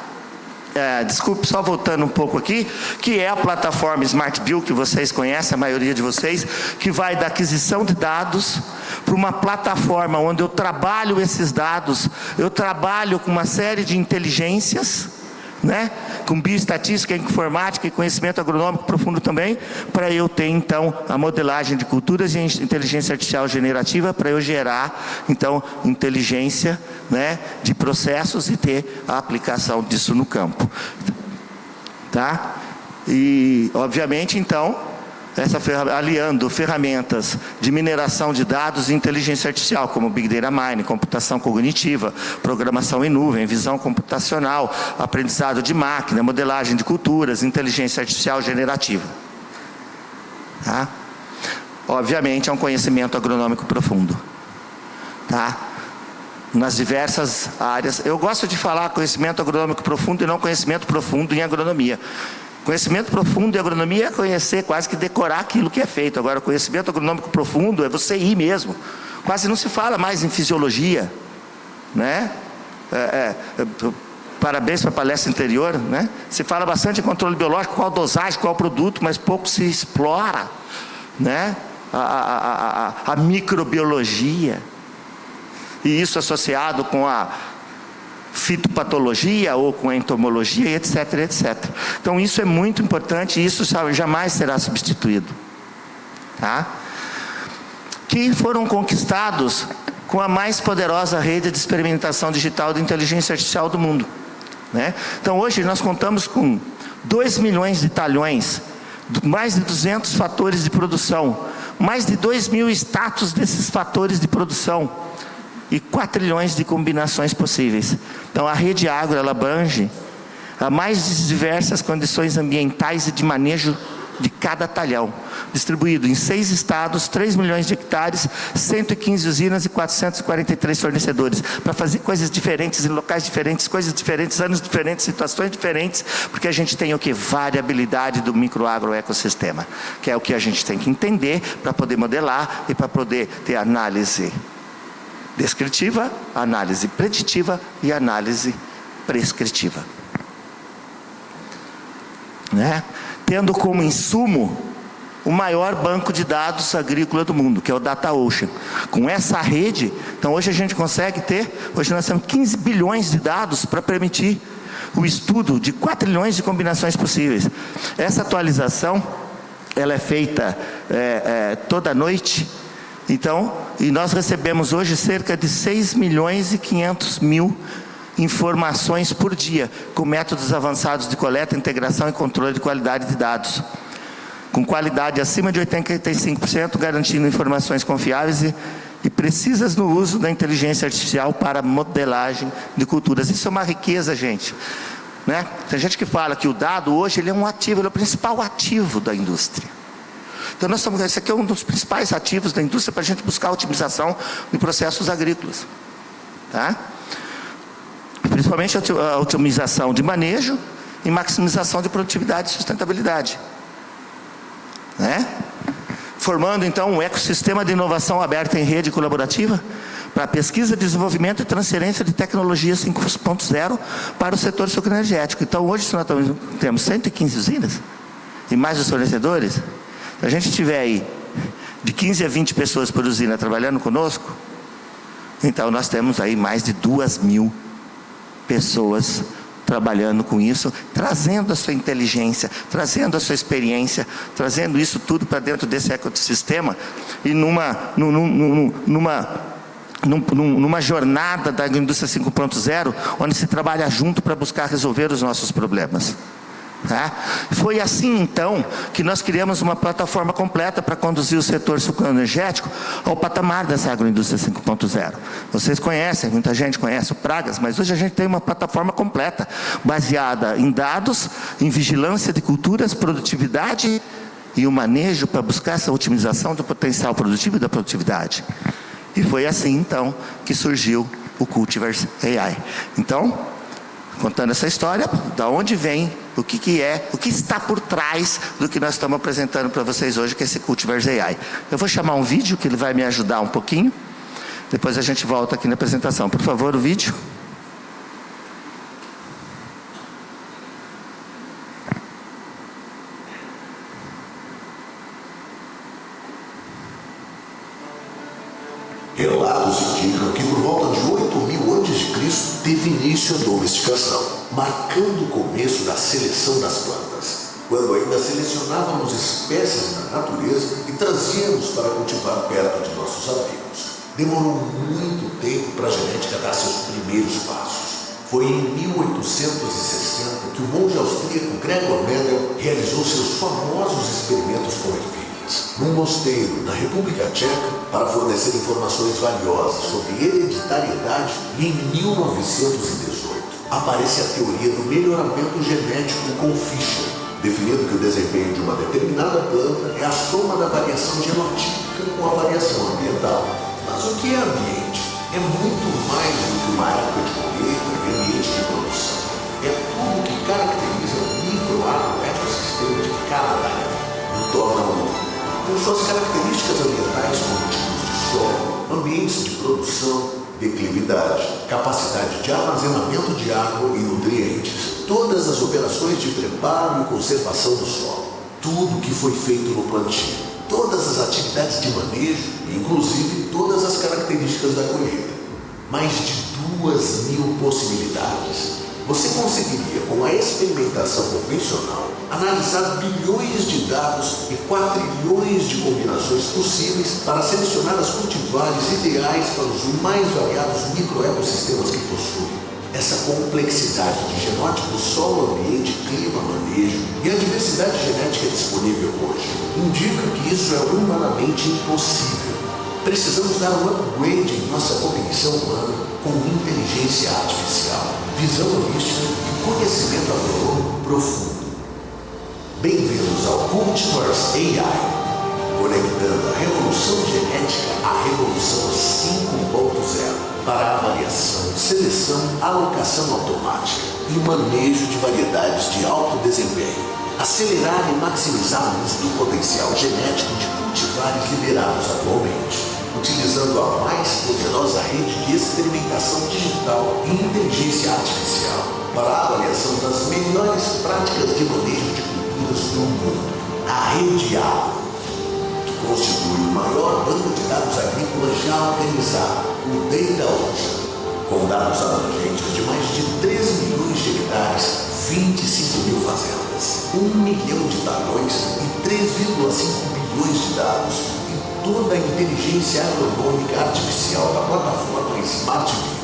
Desculpe, só voltando um pouco aqui, que é a plataforma Smart Bill, que vocês conhecem, a maioria de vocês, que vai da aquisição de dados para uma plataforma onde eu trabalho esses dados, eu trabalho com uma série de inteligências, né? Com bioestatística, informática e conhecimento agronômico profundo também, para eu ter então a modelagem de culturas e inteligência artificial generativa, para eu gerar então inteligência, né, de processos e ter a aplicação disso no campo, tá? E obviamente então aliando ferramentas de mineração de dados e inteligência artificial, como Big Data Mining, computação cognitiva, programação em nuvem, visão computacional, aprendizado de máquina, modelagem de culturas, inteligência artificial generativa. Tá? Obviamente é um conhecimento agronômico profundo. Tá? Nas diversas áreas. Eu gosto de falar conhecimento agronômico profundo e não conhecimento profundo em agronomia. Conhecimento profundo em agronomia é conhecer, quase que decorar aquilo que é feito. Agora, conhecimento agronômico profundo é você ir mesmo. Quase não se fala mais em fisiologia, né? Parabéns para a palestra anterior, né? Se fala bastante em controle biológico, qual dosagem, qual produto, mas pouco se explora, né? A microbiologia. E isso associado com a fitopatologia ou com a entomologia, etc, etc. Então isso é muito importante e isso jamais será substituído. Tá? Que foram conquistados com a mais poderosa rede de experimentação digital de inteligência artificial do mundo. Né? Então hoje nós contamos com 2 milhões de talhões, mais de 200 fatores de produção, mais de 2.000 status desses fatores de produção, e 4 trilhões de combinações possíveis. Então a rede agro, ela abrange a mais diversas condições ambientais e de manejo de cada talhão, distribuído em 6 estados, 3 milhões de hectares, 115 usinas e 443 fornecedores, para fazer coisas diferentes, em locais diferentes, coisas diferentes, anos diferentes, situações diferentes, porque a gente tem o que? Variabilidade do microagroecossistema, que é o que a gente tem que entender para poder modelar e para poder ter análise descritiva, análise preditiva e análise prescritiva. Né? Tendo como insumo o maior banco de dados agrícola do mundo, que é o DataOcean. Com essa rede, então hoje a gente consegue hoje nós temos 15 bilhões de dados para permitir o estudo de 4 trilhões de combinações possíveis. Essa atualização, ela é feita toda noite. Então, e nós recebemos hoje cerca de 6 milhões e 500 mil informações por dia, com métodos avançados de coleta, integração e controle de qualidade de dados. Com qualidade acima de 85%, garantindo informações confiáveis e precisas no uso da inteligência artificial para modelagem de culturas. Isso é uma riqueza, gente. Né? Tem gente que fala que o dado hoje ele é um ativo, ele é o principal ativo da indústria. Então esse aqui é um dos principais ativos da indústria para a gente buscar a otimização de processos agrícolas. Tá? Principalmente a otimização de manejo e maximização de produtividade e sustentabilidade. Né? Formando então um ecossistema de inovação aberta em rede colaborativa para pesquisa, desenvolvimento e transferência de tecnologia 5.0 para o setor sucroenergético. Então hoje nós temos 115 usinas e mais os fornecedores. Se a gente tiver aí de 15 a 20 pessoas por usina trabalhando conosco, então nós temos aí mais de 2.000 pessoas trabalhando com isso, trazendo a sua inteligência, trazendo a sua experiência, trazendo isso tudo para dentro desse ecossistema e numa numa jornada da indústria 5.0, onde se trabalha junto para buscar resolver os nossos problemas. Tá? Foi assim então que nós criamos uma plataforma completa para conduzir o setor sucroenergético ao patamar dessa agroindústria 5.0. Vocês conhecem, muita gente conhece o Pragas, mas hoje a gente tem uma plataforma completa, baseada em dados, em vigilância de culturas, produtividade e o manejo para buscar essa otimização do potencial produtivo e da produtividade. E foi assim então que surgiu o Cultivars AI. Então, contando essa história, da onde vem, o que é, o que está por trás do que nós estamos apresentando para vocês hoje, que é esse Cultivars AI. Eu vou chamar um vídeo que ele vai me ajudar um pouquinho, depois a gente volta aqui na apresentação. Por favor, o vídeo. Relatos indicam que por volta de 8.000 a.C. teve início a domesticação, marcando o começo da seleção das plantas, quando ainda selecionávamos espécies da natureza e trazíamos para cultivar perto de nossos abrigos. Demorou muito tempo para a genética dar seus primeiros passos. Foi em 1860 que o monge austríaco Gregor Mendel realizou seus famosos experimentos com ervilhas num mosteiro na República Tcheca para fornecer informações valiosas sobre hereditariedade, e em 1918 aparece a teoria do melhoramento genético com Fischer, definindo que o desempenho de uma determinada planta é a soma da variação genotípica com a variação ambiental. Mas o que é ambiente? É muito mais do que uma época de colheita e ambiente de produção. É tudo que caracteriza o micro-agroecossistema de cada área e torna único. Com suas características ambientais, como tipos de solo, ambientes de produção, declividade, capacidade de armazenamento de água e nutrientes, todas as operações de preparo e conservação do solo, tudo que foi feito no plantio, todas as atividades de manejo, inclusive todas as características da colheita. Mais de 2.000 possibilidades. Você conseguiria, com a experimentação convencional, analisar bilhões de dados e quatrilhões de combinações possíveis para selecionar as cultivares ideais para os mais variados microecossistemas que possui. Essa complexidade de genótipo, solo, ambiente, clima, manejo e a diversidade genética disponível hoje indica que isso é humanamente impossível. Precisamos dar um upgrade em nossa cognição humana com inteligência artificial, visão holística e conhecimento agronômico profundo. Bem-vindos ao Cultivars AI, conectando a revolução genética à revolução 5.0 para avaliação, seleção, alocação automática e manejo de variedades de alto desempenho. Acelerar e maximizar o uso do potencial genético de cultivares liderados atualmente, utilizando a mais poderosa rede de experimentação digital e inteligência artificial para a avaliação das melhores práticas de manejo de culturas do mundo. A Rede Agro, que constitui o maior banco de dados agrícolas já organizado, o DataOcean, com dados abrangentes de mais de 3 milhões de hectares, 25 mil fazendas, 1 milhão de talhões e 3,5 bilhões de dados, toda a inteligência agronômica artificial da plataforma SmartView,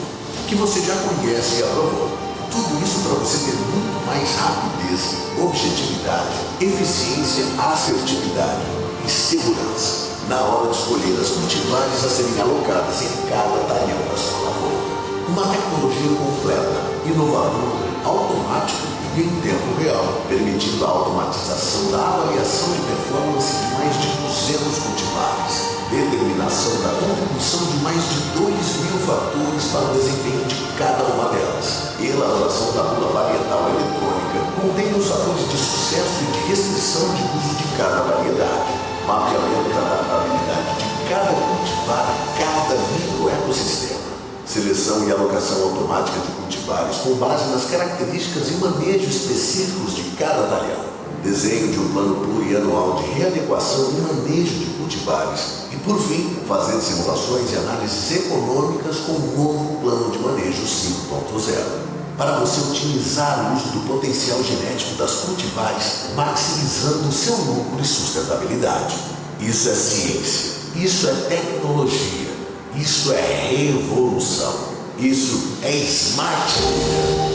que você já conhece e aprovou. Tudo isso para você ter muito mais rapidez, objetividade, eficiência, assertividade e segurança na hora de escolher as cultivares a serem alocadas em cada talhão da sua lavoura. Uma tecnologia completa, inovadora, automática e em tempo real, permitindo a automatização da avaliação de performance de mais de 200 cultivares, determinação da contribuição de mais de 2.000 fatores para o desempenho de cada uma delas, e elaboração da bula varietal eletrônica, contendo os fatores de sucesso e de restrição de uso de cada variedade, mapeamento da adaptabilidade de cada cultivar a cada microecossistema, seleção e alocação automática de cultivares com base nas características e manejo específicos de cada talhão, desenho de um plano plurianual de readequação e manejo de cultivares e, por fim, fazer simulações e análises econômicas com o novo plano de manejo 5.0, para você otimizar o uso do potencial genético das cultivares, maximizando o seu lucro e sustentabilidade. Isso é ciência, isso é tecnologia, Isso é revolução. Isso é Smart Agricultura.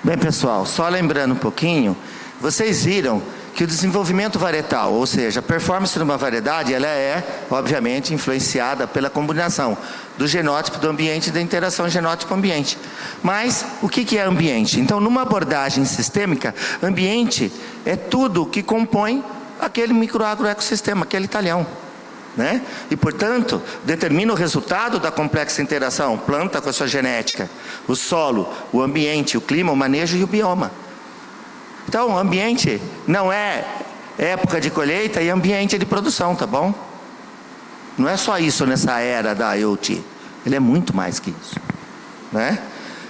Bem, pessoal, só lembrando um pouquinho, vocês viram que o desenvolvimento varietal, ou seja, a performance de uma variedade, ela é, obviamente, influenciada pela combinação do genótipo, do ambiente e da interação genótipo-ambiente. Mas, o que é ambiente? Então, numa abordagem sistêmica, ambiente é tudo que compõe aquele microagroecossistema, aquele talhão, né? E, portanto, determina o resultado da complexa interação, planta com a sua genética, o solo, o ambiente, o clima, o manejo e o bioma. Então, ambiente não é época de colheita e ambiente de produção, tá bom? Não é só isso nessa era da IoT. Ele é muito mais que isso, né?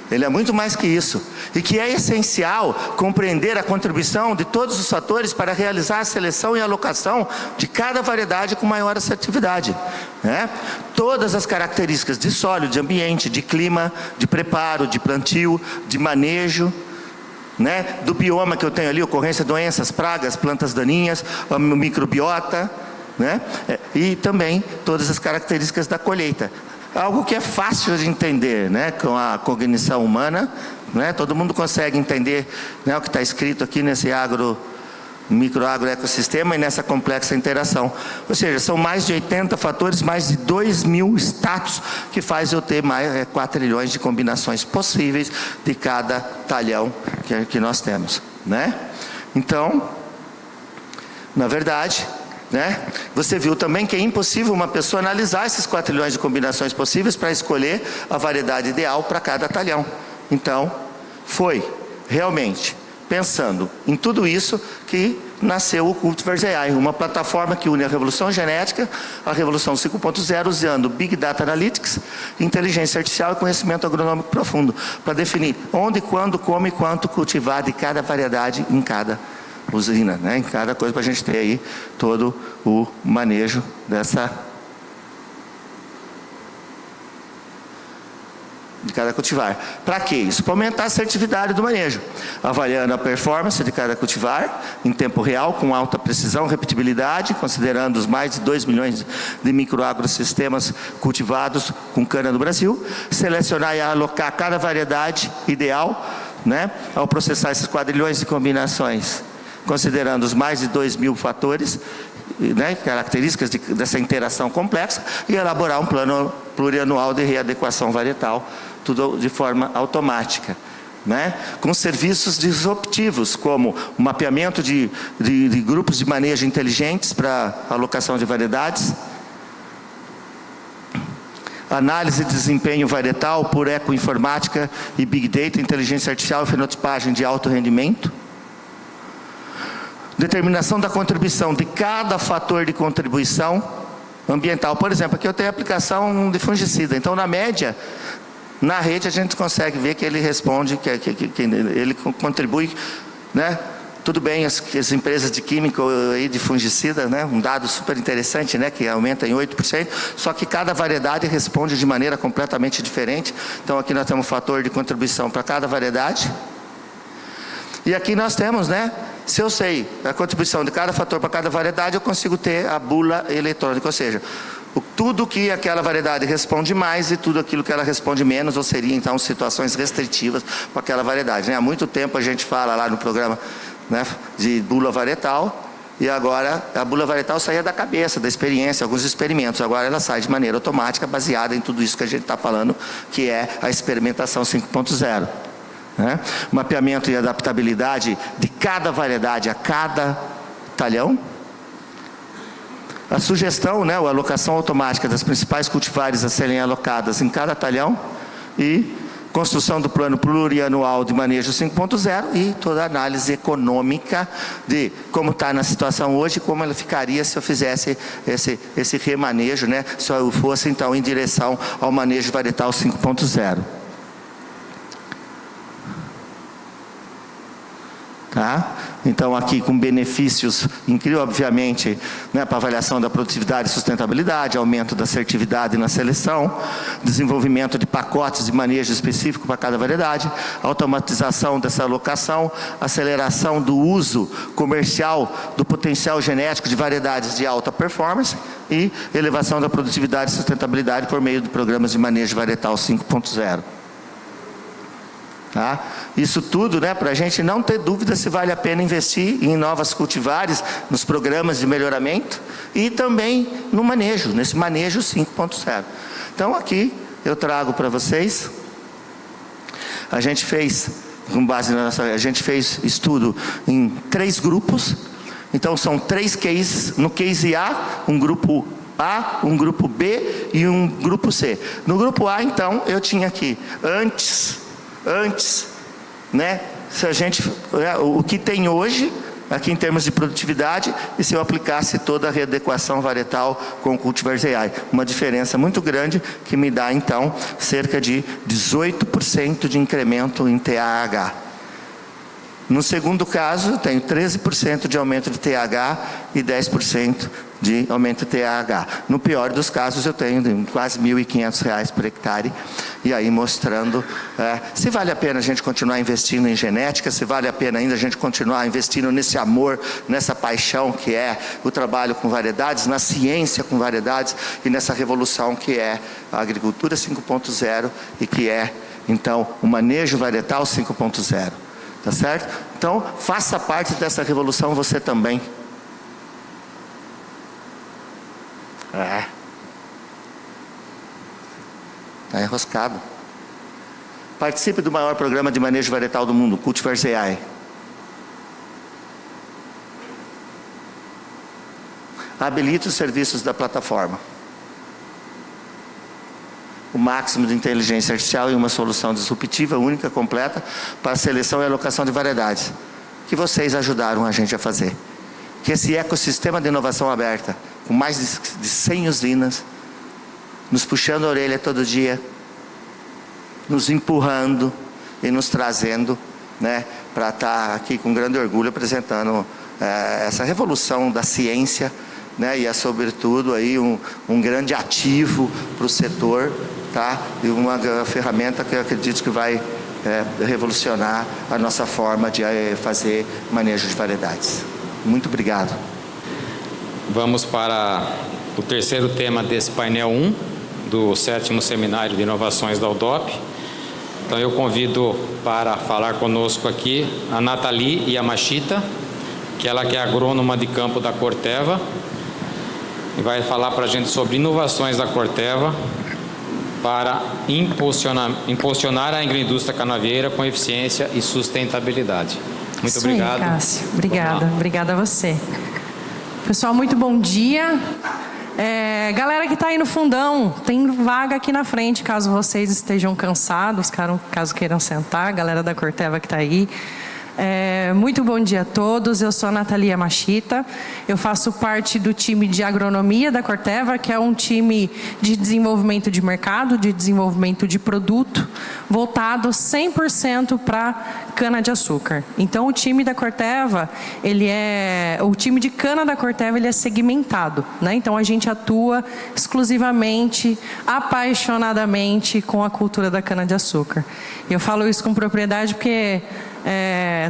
Ele é muito mais que isso. E que é essencial compreender a contribuição de todos os fatores para realizar a seleção e alocação de cada variedade com maior assertividade, né? Todas as características de solo, de ambiente, de clima, de preparo, de plantio, de manejo, né? Do bioma que eu tenho ali, ocorrência de doenças, pragas, plantas daninhas, o microbiota, né? E também todas as características da colheita. Algo que é fácil de entender, né? Com a cognição humana, né? Todo mundo consegue entender, né, o que está escrito aqui nesse microagroecossistema e nessa complexa interação. Ou seja, são mais de 80 fatores, mais de 2.000 status, que faz eu ter mais 4 trilhões de combinações possíveis de cada talhão que nós temos, né? Então, na verdade, né, você viu também que é impossível uma pessoa analisar esses 4 trilhões de combinações possíveis para escolher a variedade ideal para cada talhão. Então, foi realmente pensando em tudo isso que nasceu o Cultivars AI, uma plataforma que une a revolução genética, a revolução 5.0, usando Big Data Analytics, inteligência artificial e conhecimento agronômico profundo, para definir onde, quando, como e quanto cultivar de cada variedade em cada usina, né? Em cada coisa, para a gente ter aí todo o manejo de cada cultivar. Para que isso? Para aumentar a assertividade do manejo, avaliando a performance de cada cultivar em tempo real, com alta precisão, repetibilidade, considerando os mais de 2 milhões de microagrosistemas cultivados com cana no Brasil, selecionar e alocar cada variedade ideal, né, ao processar esses quadrilhões de combinações, considerando os mais de 2.000 fatores, né, características dessa interação complexa, e elaborar um plano plurianual de readequação varietal, tudo de forma automática, né, com serviços disruptivos, como o mapeamento de grupos de manejo inteligentes para alocação de variedades, análise de desempenho varietal por ecoinformática e Big Data, inteligência artificial e fenotipagem de alto rendimento, determinação da contribuição de cada fator de contribuição ambiental. Por exemplo, aqui eu tenho a aplicação de fungicida. Então, na média, na rede a gente consegue ver que ele responde, que ele contribui, né? Tudo bem, as empresas de químico e de fungicida, né? Um dado super interessante, né? Que aumenta em 8%, só que cada variedade responde de maneira completamente diferente. Então, aqui nós temos um fator de contribuição para cada variedade. E aqui nós temos, né? Se eu sei a contribuição de cada fator para cada variedade, eu consigo ter a bula eletrônica, ou seja, tudo que aquela variedade responde mais e tudo aquilo que ela responde menos, ou seria então situações restritivas para aquela variedade, né? Há muito tempo a gente fala lá no programa, né, de bula varietal, e agora a bula varietal saía da cabeça, da experiência, alguns experimentos, agora ela sai de maneira automática, baseada em tudo isso que a gente está falando, que é a experimentação 5.0. Né? Mapeamento e adaptabilidade de cada variedade a cada talhão. A sugestão, né, a alocação automática das principais cultivares a serem alocadas em cada talhão. E construção do plano plurianual de manejo 5.0 e toda a análise econômica de como está na situação hoje, como ela ficaria se eu fizesse esse remanejo, né, se eu fosse então em direção ao manejo varietal 5.0. Tá? Então aqui com benefícios incríveis, obviamente, né, para avaliação da produtividade e sustentabilidade, aumento da assertividade na seleção, desenvolvimento de pacotes de manejo específico para cada variedade, automatização dessa alocação, aceleração do uso comercial do potencial genético de variedades de alta performance e elevação da produtividade e sustentabilidade por meio de programas de manejo varietal 5.0. Tá? Isso tudo, né, para a gente não ter dúvida se vale a pena investir em novas cultivares, nos programas de melhoramento e também no manejo, nesse manejo 5.0. Então aqui eu trago para vocês, a gente fez, com base na nossa, a gente fez estudo em 3 grupos, então são 3 cases, no case A, um grupo A, um grupo B e um grupo C. No grupo A, então, eu tinha aqui, antes, né, se a gente, o que tem hoje, aqui em termos de produtividade, e se eu aplicasse toda a readequação varietal com cultivares AI. Uma diferença muito grande que me dá, então, cerca de 18% de incremento em TAH. No segundo caso, eu tenho 13% de aumento de TH e 10% de aumento de TAH. No pior dos casos, eu tenho quase R$ 1.500 por hectare. E aí mostrando se vale a pena a gente continuar investindo em genética, se vale a pena ainda a gente continuar investindo nesse amor, nessa paixão que é o trabalho com variedades, na ciência com variedades e nessa revolução que é a agricultura 5.0 e que é, então, o manejo varietal 5.0. Tá certo? Então, faça parte dessa revolução você também. Está enroscado. Participe do maior programa de manejo varietal do mundo, Cultivars AI. Habilite os serviços da plataforma. O máximo de inteligência artificial e uma solução disruptiva, única, completa, para a seleção e alocação de variedades, que vocês ajudaram a gente a fazer. Que esse ecossistema de inovação aberta, com mais de 100 usinas, nos puxando a orelha todo dia, nos empurrando e nos trazendo, né, para estar aqui com grande orgulho apresentando essa revolução da ciência, né, e é sobretudo aí um grande ativo para o setor, tá? E uma ferramenta que eu acredito que vai revolucionar a nossa forma de fazer manejo de variedades. Muito obrigado. Vamos para o terceiro tema desse painel 1, do 7º Seminário de Inovações da UDOP. Então eu convido para falar conosco aqui a Nathalie Yamashita, que ela que é agrônoma de campo da Corteva, e vai falar para a gente sobre inovações da Corteva para impulsionar a agroindústria canavieira com eficiência e sustentabilidade. Muito Isso obrigado. Aí, Cássio. Obrigada a você. Pessoal, muito bom dia. Galera que está aí no fundão, tem vaga aqui na frente, caso vocês estejam cansados, caso queiram sentar, galera da Corteva que está aí. Muito bom dia a todos, eu sou a Nathalie Yamashita, eu faço parte do time de agronomia da Corteva, que é um time de desenvolvimento de mercado, de desenvolvimento de produto, voltado 100% para cana-de-açúcar. Então o time da Corteva, o time de cana da Corteva, ele é segmentado, né? Então a gente atua exclusivamente, apaixonadamente com a cultura da cana-de-açúcar. Eu falo isso com propriedade porque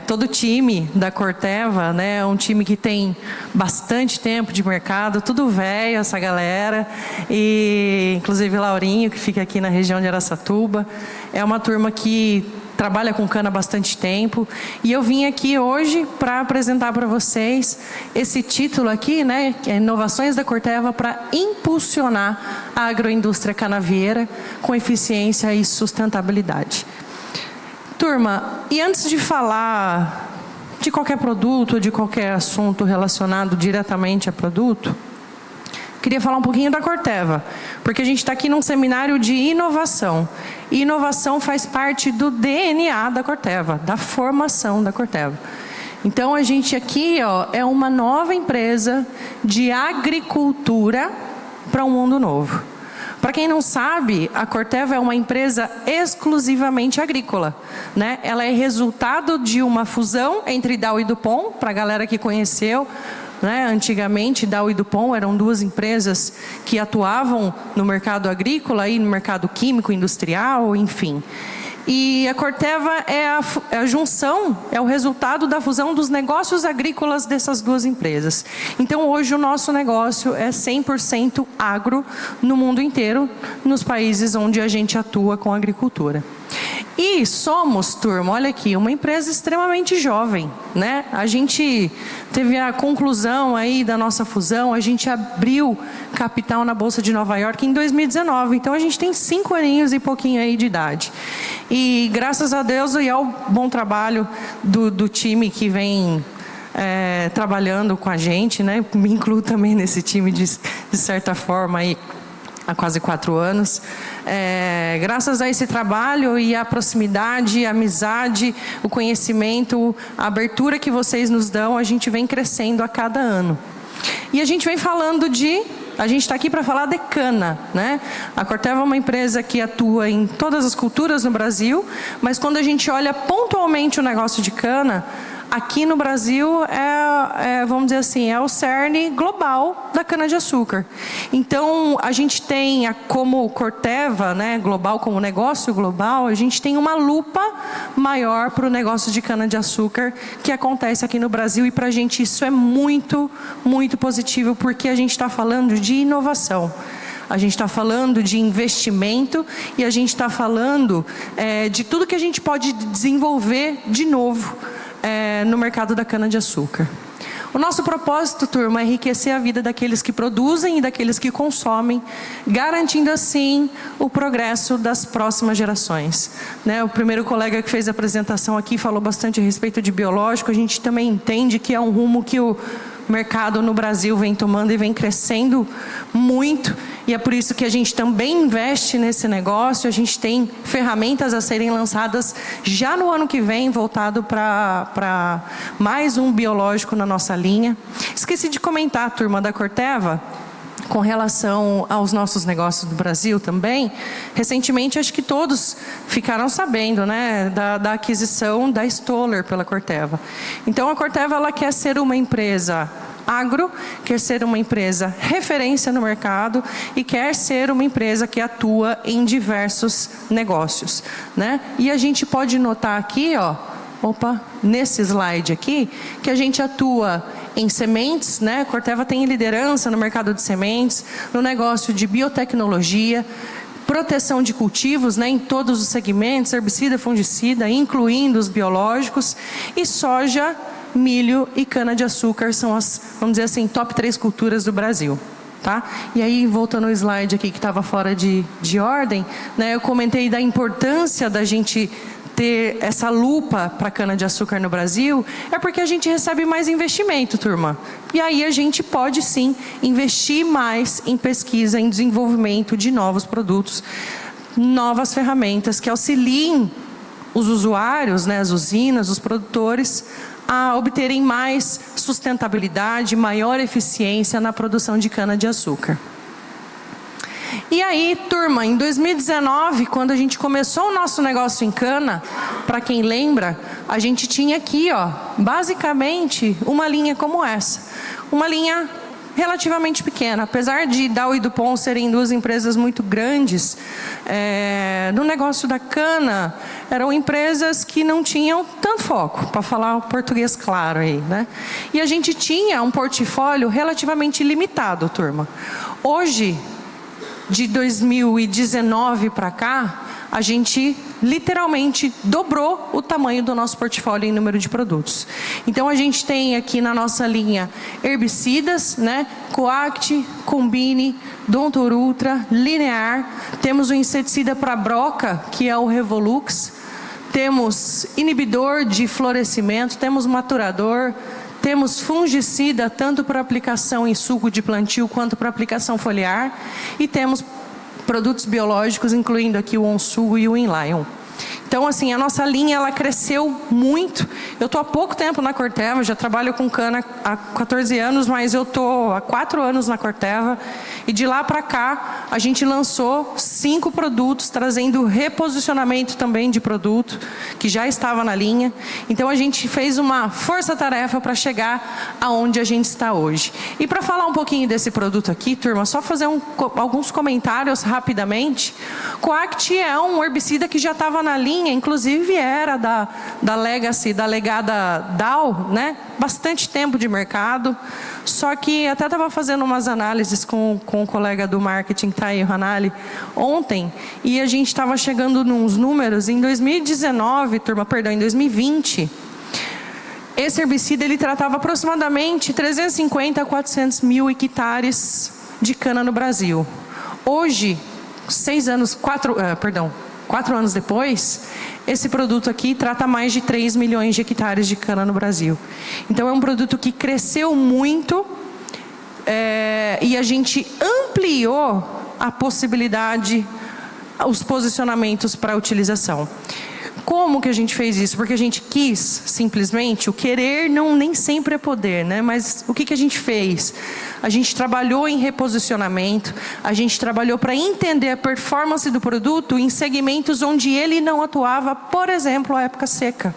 todo o time da Corteva, né, é um time que tem bastante tempo de mercado, tudo velho essa galera, e inclusive Laurinho, que fica aqui na região de Araçatuba, é uma turma que trabalha com cana há bastante tempo, e eu vim aqui hoje para apresentar para vocês esse título aqui, né, que é Inovações da Corteva para impulsionar a agroindústria canavieira com eficiência e sustentabilidade. Turma, e antes de falar de qualquer produto ou de qualquer assunto relacionado diretamente a produto, queria falar um pouquinho da Corteva, porque a gente está aqui num seminário de inovação. E inovação faz parte do DNA da Corteva, da formação da Corteva. Então a gente aqui é uma nova empresa de agricultura para um mundo novo. Para quem não sabe, a Corteva é uma empresa exclusivamente agrícola, né? Ela é resultado de uma fusão entre Dow e DuPont, para a galera que conheceu né? Antigamente, Dow e DuPont eram duas empresas que atuavam no mercado agrícola e no mercado químico, industrial, enfim. E a Corteva é a junção, é o resultado da fusão dos negócios agrícolas dessas duas empresas. Então, hoje, o nosso negócio é 100% agro no mundo inteiro, nos países onde a gente atua com agricultura. E somos, turma, olha aqui, uma empresa extremamente jovem, né? A gente teve a conclusão aí da nossa fusão, a gente abriu capital na Bolsa de Nova York em 2019, então a gente tem 5 aninhos e pouquinho aí de idade. E graças a Deus e ao bom trabalho do time que vem trabalhando com a gente, né? Me incluo também nesse time de certa forma aí, há quase 4 anos. Graças a esse trabalho e a proximidade, a amizade, o conhecimento, a abertura que vocês nos dão, a gente vem crescendo a cada ano. E a gente vem falando a gente está aqui para falar de cana, né? A Corteva é uma empresa que atua em todas as culturas no Brasil, mas quando a gente olha pontualmente o negócio de cana, aqui no Brasil vamos dizer assim, é o cerne global da cana-de-açúcar. Então, a gente tem, como Corteva, né, global, como negócio global, a gente tem uma lupa maior para o negócio de cana-de-açúcar que acontece aqui no Brasil, e para a gente isso é muito, muito positivo, porque a gente está falando de inovação. A gente está falando de investimento e a gente está falando de tudo que a gente pode desenvolver de novo no mercado da cana-de-açúcar. O nosso propósito, turma, é enriquecer a vida daqueles que produzem e daqueles que consomem, garantindo assim o progresso das próximas gerações. Né? O primeiro colega que fez a apresentação aqui falou bastante a respeito de biológico. A gente também entende que é um rumo que o mercado no Brasil vem tomando e vem crescendo muito, e é por isso que a gente também investe nesse negócio. A gente tem ferramentas a serem lançadas já no ano que vem, voltado para mais um biológico na nossa linha. Esqueci de comentar, turma da Corteva, com relação aos nossos negócios do Brasil também. Recentemente, acho que todos ficaram sabendo, né, da aquisição da Stoller pela Corteva. Então, a Corteva ela quer ser uma empresa agro, quer ser uma empresa referência no mercado e quer ser uma empresa que atua em diversos negócios, né? E a gente pode notar aqui, nesse slide aqui, que a gente atua em sementes, né? A Corteva tem liderança no mercado de sementes, no negócio de biotecnologia, proteção de cultivos, né, em todos os segmentos, herbicida, fungicida, incluindo os biológicos, e soja, milho e cana-de-açúcar são as, vamos dizer assim, top 3 culturas do Brasil. Tá? E aí, voltando ao slide aqui que estava fora de ordem, né, eu comentei da importância da gente ter essa lupa para cana-de-açúcar no Brasil, é porque a gente recebe mais investimento, turma. E aí a gente pode sim investir mais em pesquisa, em desenvolvimento de novos produtos, novas ferramentas que auxiliem os usuários, né, as usinas, os produtores, a obterem mais sustentabilidade, maior eficiência na produção de cana-de-açúcar. E aí, turma, em 2019, quando a gente começou o nosso negócio em cana, para quem lembra, a gente tinha aqui, basicamente, uma linha como essa. Uma linha relativamente pequena. Apesar de Dow e DuPont serem duas empresas muito grandes, no negócio da cana, eram empresas que não tinham tanto foco, para falar o português claro aí, né? E a gente tinha um portfólio relativamente limitado, turma. Hoje, de 2019 para cá, a gente literalmente dobrou o tamanho do nosso portfólio em número de produtos. Então, a gente tem aqui na nossa linha herbicidas, né? Coact, Combine, Dontor Ultra, Linear. Temos o inseticida para broca, que é o Revolux. Temos inibidor de florescimento, temos maturador, temos fungicida tanto para aplicação em suco de plantio quanto para aplicação foliar, e temos produtos biológicos, incluindo aqui o Onsugo e o Inlion. Então, assim, a nossa linha, ela cresceu muito. Eu estou há pouco tempo na Corteva, já trabalho com cana há 14 anos, mas eu estou há 4 anos na Corteva. E de lá para cá, a gente lançou 5 produtos, trazendo reposicionamento também de produto, que já estava na linha. Então, a gente fez uma força-tarefa para chegar aonde a gente está hoje. E para falar um pouquinho desse produto aqui, turma, só fazer alguns comentários rapidamente. Coact é um herbicida que já estava na linha, inclusive era da Legacy, da legada Dow, né? Bastante tempo de mercado. Só que até estava fazendo umas análises com o colega do marketing, Thay Hanali, ontem, e a gente estava chegando nos números. Em 2019, turma, perdão, em 2020, esse herbicida ele tratava aproximadamente 350 a 400 mil hectares de cana no Brasil. Hoje, 4 anos depois, esse produto aqui trata mais de 3 milhões de hectares de cana no Brasil. Então, é um produto que cresceu muito e a gente ampliou a possibilidade, os posicionamentos para a utilização. Como que a gente fez isso? Porque a gente quis, simplesmente, o querer nem sempre é poder, né? Mas o que a gente fez? A gente trabalhou em reposicionamento, a gente trabalhou para entender a performance do produto em segmentos onde ele não atuava, por exemplo, a época seca.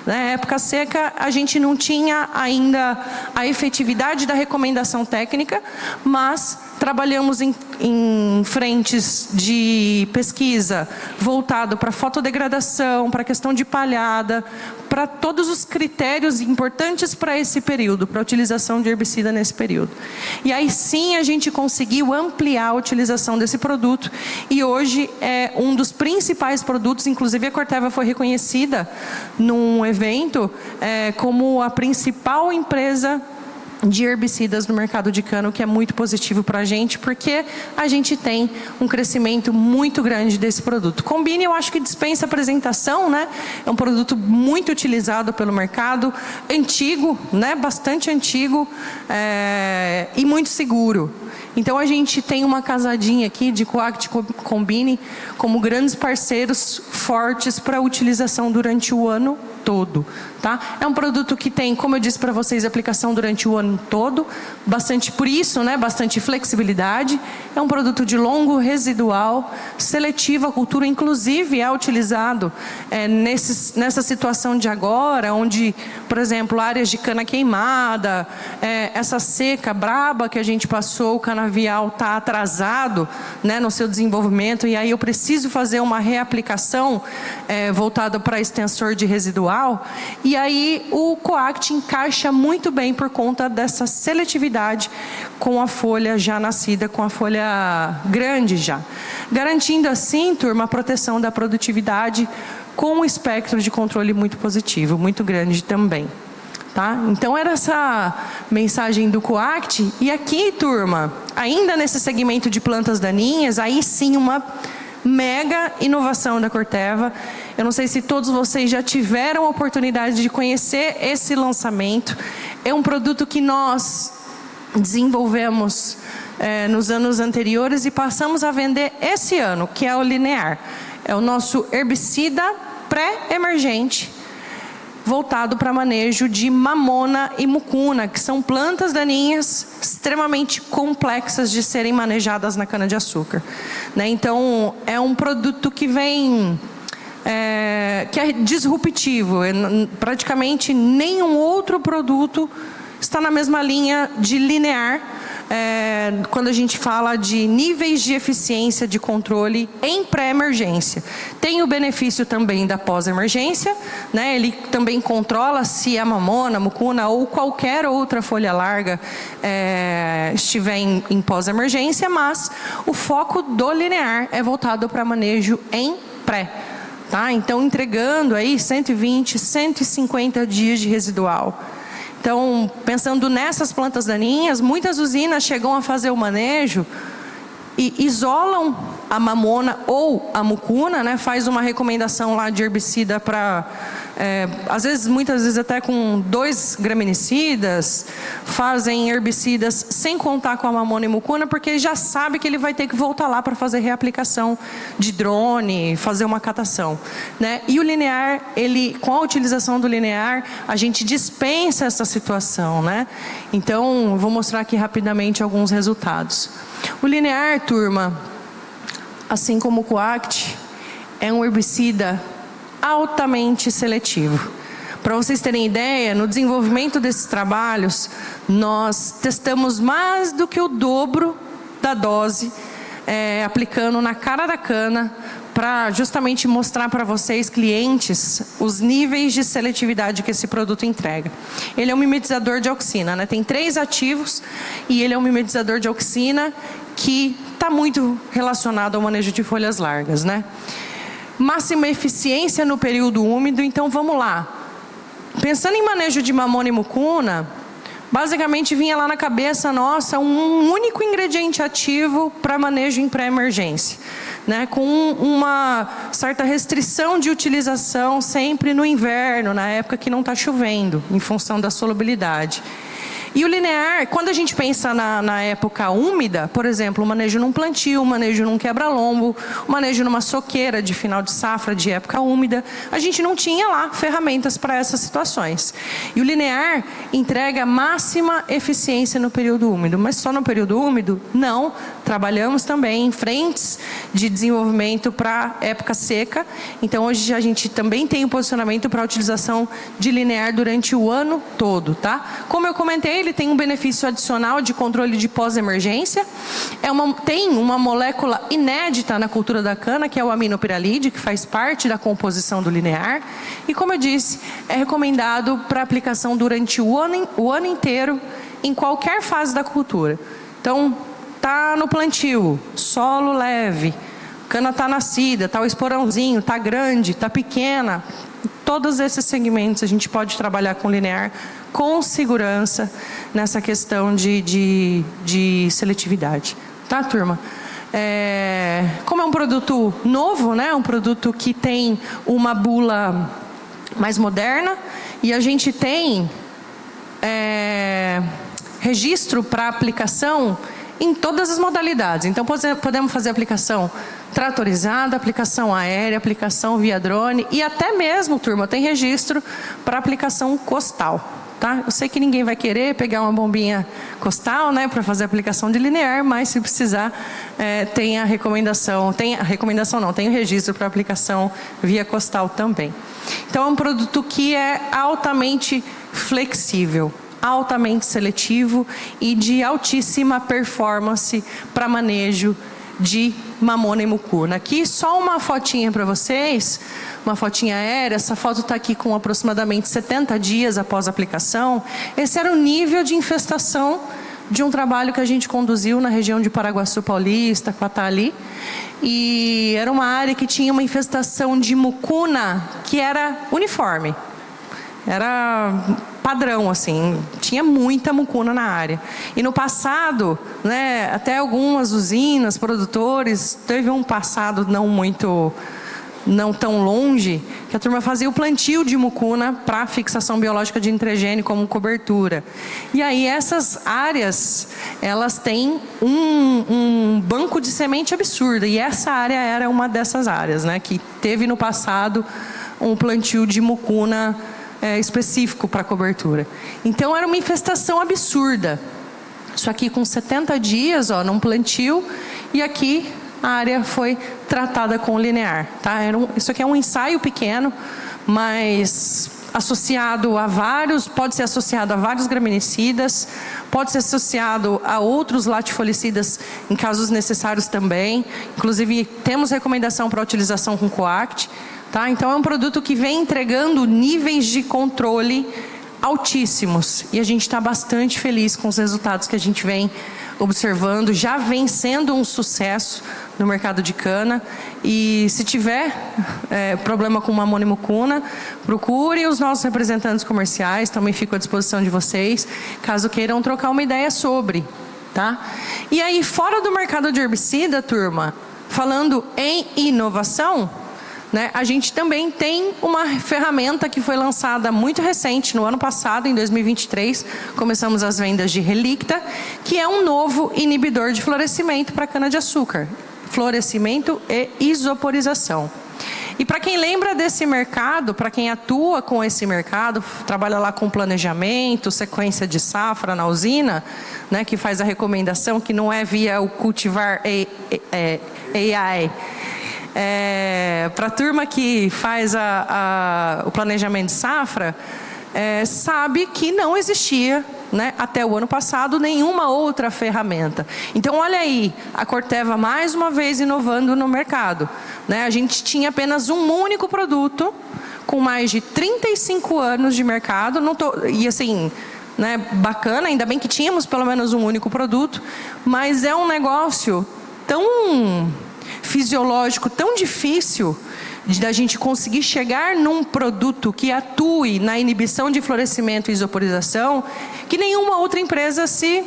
Na época seca, a gente não tinha ainda a efetividade da recomendação técnica, mas trabalhamos em frentes de pesquisa voltado para fotodegradação, para a questão de palhada, para todos os critérios importantes para esse período, para a utilização de herbicida nesse período. E aí sim a gente conseguiu ampliar a utilização desse produto e hoje é um dos principais produtos, inclusive a Corteva foi reconhecida num evento como a principal empresa de herbicidas no mercado de cana, o que é muito positivo para a gente, porque a gente tem um crescimento muito grande desse produto. Combine, eu acho que dispensa apresentação, né? É um produto muito utilizado pelo mercado, antigo, né? Bastante antigo e muito seguro. Então, a gente tem uma casadinha aqui de Coact Combine como grandes parceiros fortes para a utilização durante o ano todo, tá? É um produto que tem, como eu disse para vocês, aplicação durante o ano todo, por isso, né, bastante flexibilidade. É um produto de longo residual, seletivo à cultura, inclusive é utilizado nessa situação de agora, onde, por exemplo, áreas de cana queimada, essa seca braba que a gente passou, o canavial está atrasado, né, no seu desenvolvimento, e aí eu preciso fazer uma reaplicação voltada para extensor de residual. E aí o Coact encaixa muito bem por conta dessa seletividade com a folha já nascida, com a folha grande já. Garantindo assim, turma, a proteção da produtividade com um espectro de controle muito positivo, muito grande também. Tá? Então era essa mensagem do Coact. E aqui, turma, ainda nesse segmento de plantas daninhas, aí sim uma mega inovação da Corteva. Eu não sei se todos vocês já tiveram a oportunidade de conhecer esse lançamento. É um produto que nós desenvolvemos nos anos anteriores e passamos a vender esse ano, que é o Linear. É o nosso herbicida pré-emergente, voltado para manejo de mamona e mucuna, que são plantas daninhas extremamente complexas de serem manejadas na cana-de-açúcar. Né? Então, é um produto que vem... que é disruptivo. Praticamente nenhum outro produto está na mesma linha de Linear, quando a gente fala de níveis de eficiência de controle em pré-emergência. Tem o benefício também da pós-emergência, né? Ele também controla se a mamona, mucuna ou qualquer outra folha larga estiver em pós-emergência, mas o foco do Linear é voltado para manejo em pré. Tá? Então, entregando aí 120, 150 dias de residual. Então, pensando nessas plantas daninhas, muitas usinas chegam a fazer o manejo e isolam a mamona ou a mucuna, né? Faz uma recomendação lá de herbicida para, muitas vezes até com 2 graminicidas, fazem herbicidas sem contar com a mamona e mucuna, porque já sabe que ele vai ter que voltar lá para fazer reaplicação de drone, fazer uma catação, né? E o linear, com a utilização do linear, a gente dispensa essa situação, né? Então, vou mostrar aqui rapidamente alguns resultados. O linear, turma, assim como o Coact, é um herbicida altamente seletivo. Para vocês terem ideia, no desenvolvimento desses trabalhos, nós testamos mais do que o dobro da dose, aplicando na cara da cana, para justamente mostrar para vocês, clientes, os níveis de seletividade que esse produto entrega. Ele é um mimetizador de auxina, né? Tem 3 ativos e ele é um mimetizador de auxina que está muito relacionado ao manejo de folhas largas, né? Máxima eficiência no período úmido, então vamos lá. Pensando em manejo de mamona e mucuna, basicamente vinha lá na cabeça nossa um único ingrediente ativo para manejo em pré-emergência, né? Com uma certa restrição de utilização sempre no inverno, na época que não está chovendo, em função da solubilidade. E o linear, quando a gente pensa na época úmida, por exemplo, o manejo num plantio, o manejo num quebra-lombo, o manejo numa soqueira de final de safra, de época úmida, a gente não tinha lá ferramentas para essas situações. E o linear entrega máxima eficiência no período úmido, mas só no período úmido? Não. Trabalhamos também em frentes de desenvolvimento para época seca. Então, hoje a gente também tem um posicionamento para a utilização de linear durante o ano todo, tá? Como eu comentei, ele tem um benefício adicional de controle de pós-emergência. Tem uma molécula inédita na cultura da cana, que é o aminopiralide, que faz parte da composição do linear. E como eu disse, é recomendado para aplicação durante o ano inteiro, em qualquer fase da cultura. Então, tá no plantio, solo leve, cana tá nascida, tá o esporãozinho, tá grande, tá pequena. Todos esses segmentos a gente pode trabalhar com linear com segurança nessa questão de seletividade. Tá, turma? Como é um produto novo, né? Um produto que tem uma bula mais moderna e a gente tem registro para aplicação em todas as modalidades. Então, podemos fazer aplicação tratorizada, aplicação aérea, aplicação via drone e até mesmo, turma, tem registro para aplicação costal. Tá? Eu sei que ninguém vai querer pegar uma bombinha costal, né, para fazer aplicação de linear, mas se precisar, tem a recomendação, tem o registro para aplicação via costal também. Então, é um produto que é altamente flexível, altamente seletivo e de altíssima performance para manejo de mamona e mucuna. Aqui só uma fotinha para vocês, uma fotinha aérea. Essa foto está aqui com aproximadamente 70 dias após a aplicação. Esse era o nível de infestação de um trabalho que a gente conduziu na região de Paraguaçu Paulista, Quatali. E era uma área que tinha uma infestação de mucuna que era uniforme. Era padrão, assim, tinha muita mucuna na área. E no passado, né, até algumas usinas, produtores, teve um passado não tão longe, que a turma fazia o plantio de mucuna para fixação biológica de nitrogênio como cobertura. E aí essas áreas, elas têm um banco de semente absurdo. E essa área era uma dessas áreas, né, que teve no passado um plantio de mucuna específico para cobertura. Então era uma infestação absurda. Isso aqui com 70 dias, ó, num plantio, e aqui a área foi tratada com linear. Tá? Isso aqui é um ensaio pequeno, mas associado a pode ser associado a vários graminicidas, pode ser associado a outros latifolicidas em casos necessários também. Inclusive, temos recomendação para utilização com Coact. Tá? Então, é um produto que vem entregando níveis de controle altíssimos. E a gente está bastante feliz com os resultados que a gente vem observando. Já vem sendo um sucesso no mercado de cana. E se tiver problema com mamona e mucuna, procure os nossos representantes comerciais. Também fico à disposição de vocês, caso queiram trocar uma ideia sobre. Tá? E aí, fora do mercado de herbicida, turma, falando em inovação, né, a gente também tem uma ferramenta que foi lançada muito recente, no ano passado, em 2023, começamos as vendas de Relicta, que é um novo inibidor de florescimento para cana-de-açúcar, florescimento e isoporização. E para quem lembra desse mercado, para quem atua com esse mercado, trabalha lá com planejamento, sequência de safra na usina, né, que faz a recomendação, que não é via o cultivar AI. Para a turma que faz o planejamento de safra, sabe que não existia, né, até o ano passado, nenhuma outra ferramenta. Então, olha aí, a Corteva mais uma vez inovando no mercado, né? A gente tinha apenas um único produto, com mais de 35 anos de mercado, e assim, né, bacana, ainda bem que tínhamos pelo menos um único produto, mas é um negócio tão fisiológico, tão difícil da gente conseguir chegar num produto que atue na inibição de florescimento e isoporização, que nenhuma outra empresa se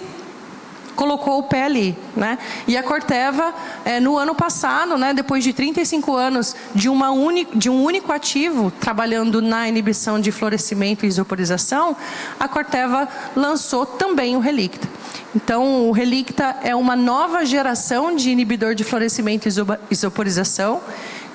colocou o pé ali, né? E a Corteva, no ano passado, né, depois de 35 anos de um único ativo, trabalhando na inibição de florescimento e isoporização, a Corteva lançou também o Relicta. Então, o Relicta é uma nova geração de inibidor de florescimento e isoporização,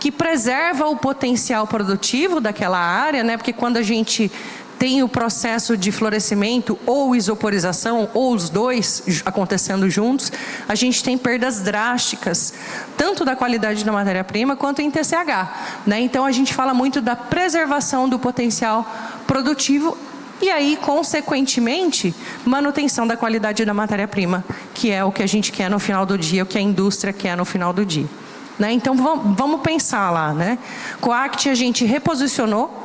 que preserva o potencial produtivo daquela área, né? Porque quando a gente tem o processo de florescimento ou isoporização, ou os dois acontecendo juntos, a gente tem perdas drásticas, tanto da qualidade da matéria-prima quanto em TCH, né? Então, a gente fala muito da preservação do potencial produtivo e aí, consequentemente, manutenção da qualidade da matéria-prima, que é o que a gente quer no final do dia, o que a indústria quer no final do dia. Né? Então, vamos pensar lá, né? Coact a gente reposicionou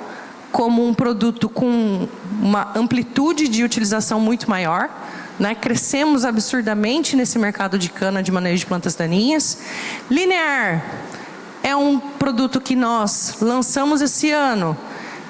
como um produto com uma amplitude de utilização muito maior, né? Crescemos absurdamente nesse mercado de cana de manejo de plantas daninhas. Linear é um produto que nós lançamos esse ano,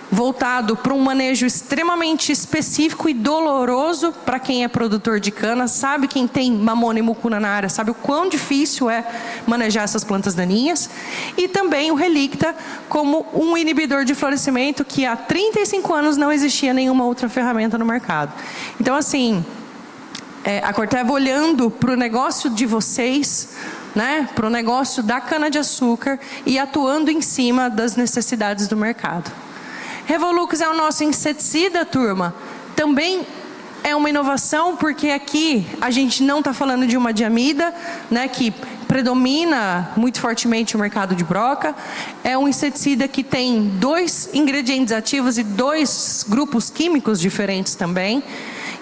voltado para um manejo extremamente específico e doloroso para quem é produtor de cana, sabe, quem tem mamona e mucuna na área, sabe o quão difícil é manejar essas plantas daninhas. E também o Relicta como um inibidor de florescimento que há 35 anos não existia nenhuma outra ferramenta no mercado. Então, assim, a Corteva olhando para o negócio de vocês, né, para o negócio da cana-de-açúcar e atuando em cima das necessidades do mercado. Revolux é o nosso inseticida, turma. Também é uma inovação, porque aqui a gente não está falando de uma diamida, né, que predomina muito fortemente o mercado de broca. É um inseticida que tem 2 ingredientes ativos e 2 grupos químicos diferentes também,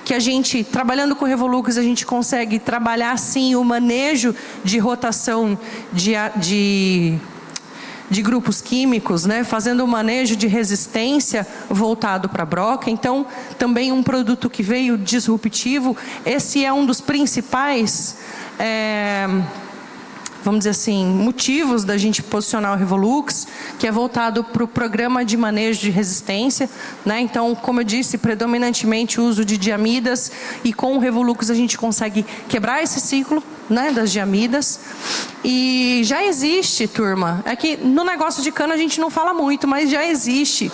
que a gente, trabalhando com o Revolux, a gente consegue trabalhar, sim, o manejo de rotação de grupos químicos, né, fazendo o manejo de resistência voltado para a broca. Então, também um produto que veio disruptivo. Esse é um dos principais, vamos dizer assim, motivos da gente posicionar o Revolux, que é voltado para o programa de manejo de resistência, né? Então, como eu disse, predominantemente o uso de diamidas, e com o Revolux a gente consegue quebrar esse ciclo, né, das diamidas. E já existe, turma, é que no negócio de cana a gente não fala muito, mas já existe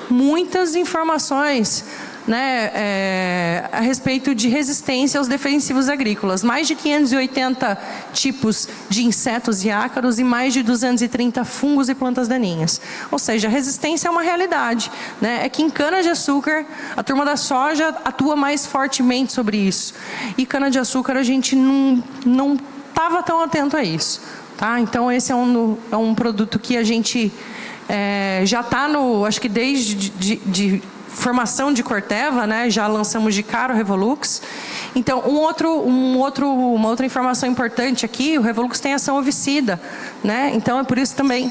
muitas informações, né, a respeito de resistência aos defensivos agrícolas. Mais de 580 tipos de insetos e ácaros e mais de 230 fungos e plantas daninhas. Ou seja, a resistência é uma realidade, né? É que em cana-de-açúcar, a turma da soja atua mais fortemente sobre isso. E cana-de-açúcar a gente não estava tão atento a isso. Tá? Então, esse é um produto que a gente já está no, acho que desde formação de Corteva, né? Já lançamos de cara o Revolux. Então, uma outra informação importante aqui, o Revolux tem ação ovicida, né? Então, é por isso também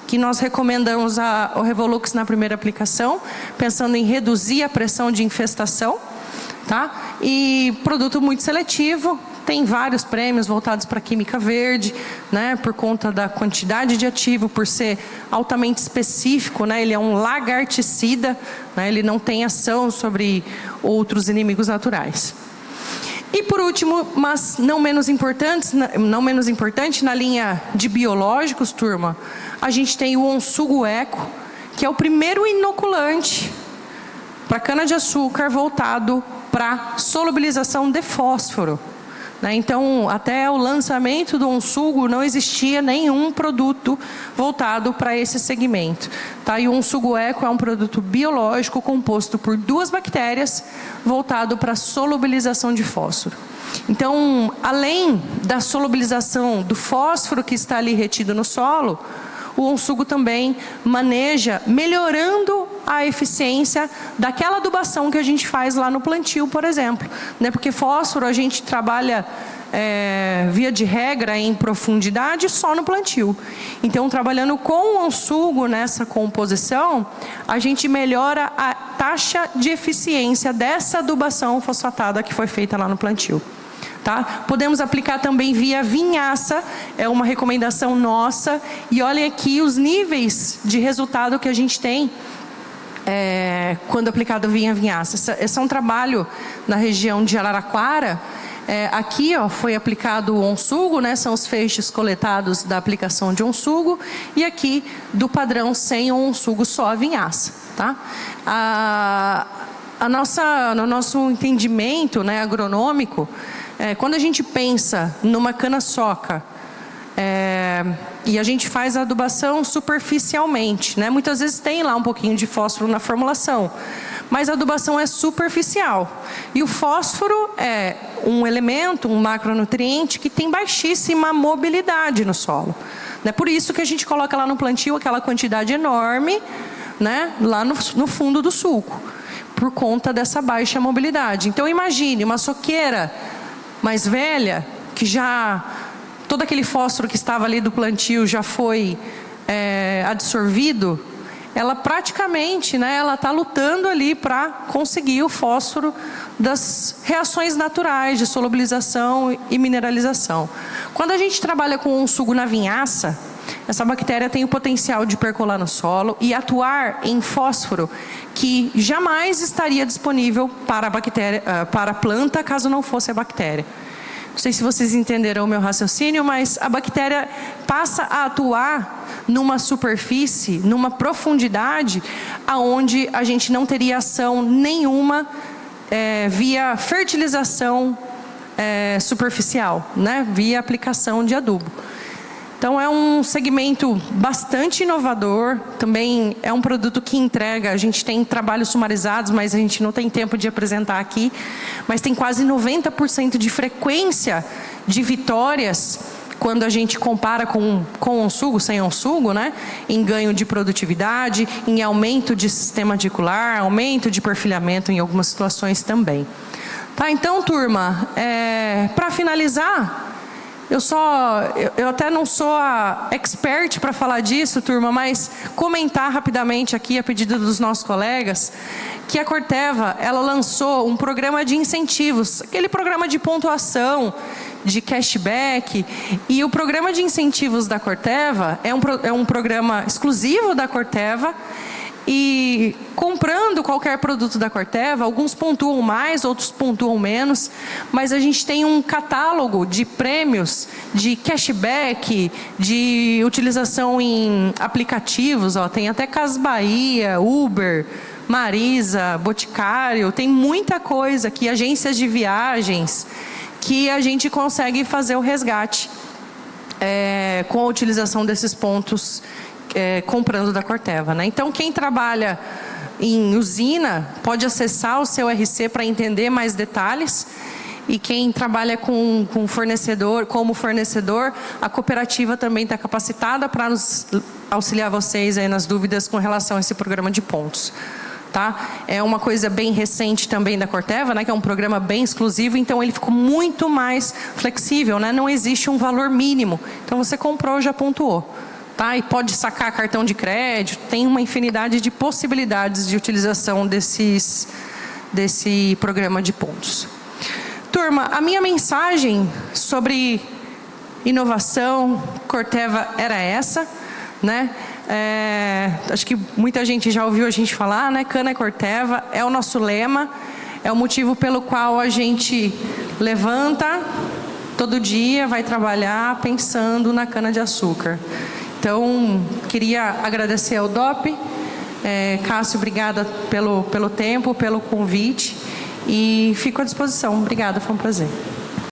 que nós recomendamos o Revolux na primeira aplicação, pensando em reduzir a pressão de infestação, tá? E produto muito seletivo. Tem vários prêmios voltados para a química verde, né, por conta da quantidade de ativo, por ser altamente específico, né, ele é um lagarticida, né, ele não tem ação sobre outros inimigos naturais. E por último, mas não menos importante, na linha de biológicos, turma, a gente tem o Onsugo Eco, que é o primeiro inoculante para cana-de-açúcar voltado para solubilização de fósforo. Então, até o lançamento do Onsugo, não existia nenhum produto voltado para esse segmento. E o Onsugo Eco é um produto biológico composto por 2 bactérias, voltado para a solubilização de fósforo. Então, além da solubilização do fósforo que está ali retido no solo, o Onsugo também maneja, melhorando a eficiência daquela adubação que a gente faz lá no plantio, por exemplo. Porque fósforo a gente trabalha, via de regra, em profundidade só no plantio. Então, trabalhando com o Onsugo nessa composição, a gente melhora a taxa de eficiência dessa adubação fosfatada que foi feita lá no plantio. Podemos aplicar também via vinhaça, é uma recomendação nossa. E olhem aqui os níveis de resultado que a gente tem quando aplicado via vinhaça. Esse é um trabalho na região de Araraquara. Aqui foi aplicado o Onsugo, são os feixes coletados da aplicação de Onsugo. E aqui do padrão sem o Onsugo, só a vinhaça. No nosso entendimento agronômico, quando a gente pensa numa cana-soca e a gente faz a adubação superficialmente, muitas vezes tem lá um pouquinho de fósforo na formulação, mas a adubação é superficial. E o fósforo é um elemento, um macronutriente que tem baixíssima mobilidade no solo. Por isso que a gente coloca lá no plantio aquela quantidade enorme, lá no fundo do sulco, por conta dessa baixa mobilidade. Então imagine uma soqueira mais velha, que já todo aquele fósforo que estava ali do plantio já foi absorvido, ela praticamente, ela está lutando ali para conseguir o fósforo das reações naturais de solubilização e mineralização. Quando a gente trabalha com o Onsugo na vinhaça, essa bactéria tem o potencial de percolar no solo e atuar em fósforo que jamais estaria disponível para a bactéria, para a planta, caso não fosse a bactéria. Não sei se vocês entenderam o meu raciocínio, mas a bactéria passa a atuar numa superfície, numa profundidade, aonde a gente não teria ação nenhuma via fertilização superficial, via aplicação de adubo. Então é um segmento bastante inovador, também é um produto que entrega, a gente tem trabalhos sumarizados, mas a gente não tem tempo de apresentar aqui, mas tem quase 90% de frequência de vitórias quando a gente compara com Onsugo, sem Onsugo, em ganho de produtividade, em aumento de sistema radicular, aumento de perfilhamento em algumas situações também. Então, turma, para finalizar, eu até não sou a expert para falar disso, turma, mas comentar rapidamente aqui, a pedido dos nossos colegas, que a Corteva, ela lançou um programa de incentivos, aquele programa de pontuação, de cashback, e o programa de incentivos da Corteva é um programa exclusivo da Corteva. E comprando qualquer produto da Corteva, alguns pontuam mais, outros pontuam menos, mas a gente tem um catálogo de prêmios, de cashback, de utilização em aplicativos, tem até Casas Bahia, Uber, Marisa, Boticário, tem muita coisa aqui, agências de viagens, que a gente consegue fazer o resgate com a utilização desses pontos comprando da Corteva. Então, quem trabalha em usina pode acessar o seu RC para entender mais detalhes. E quem trabalha com fornecedor, como fornecedor, a cooperativa também está capacitada para nos auxiliar vocês aí nas dúvidas com relação a esse programa de pontos. É uma coisa bem recente também da Corteva, que é um programa bem exclusivo, então ele ficou muito mais flexível, não existe um valor mínimo. Então você comprou, já pontuou. E pode sacar cartão de crédito, tem uma infinidade de possibilidades de utilização desse programa de pontos. Turma, a minha mensagem sobre inovação Corteva era essa, acho que muita gente já ouviu a gente falar, Cana é Corteva, é o nosso lema, é o motivo pelo qual a gente levanta todo dia, vai trabalhar pensando na cana-de-açúcar. Então, queria agradecer ao DOP. Cássio, obrigada pelo tempo, pelo convite. E fico à disposição. Obrigada, foi um prazer.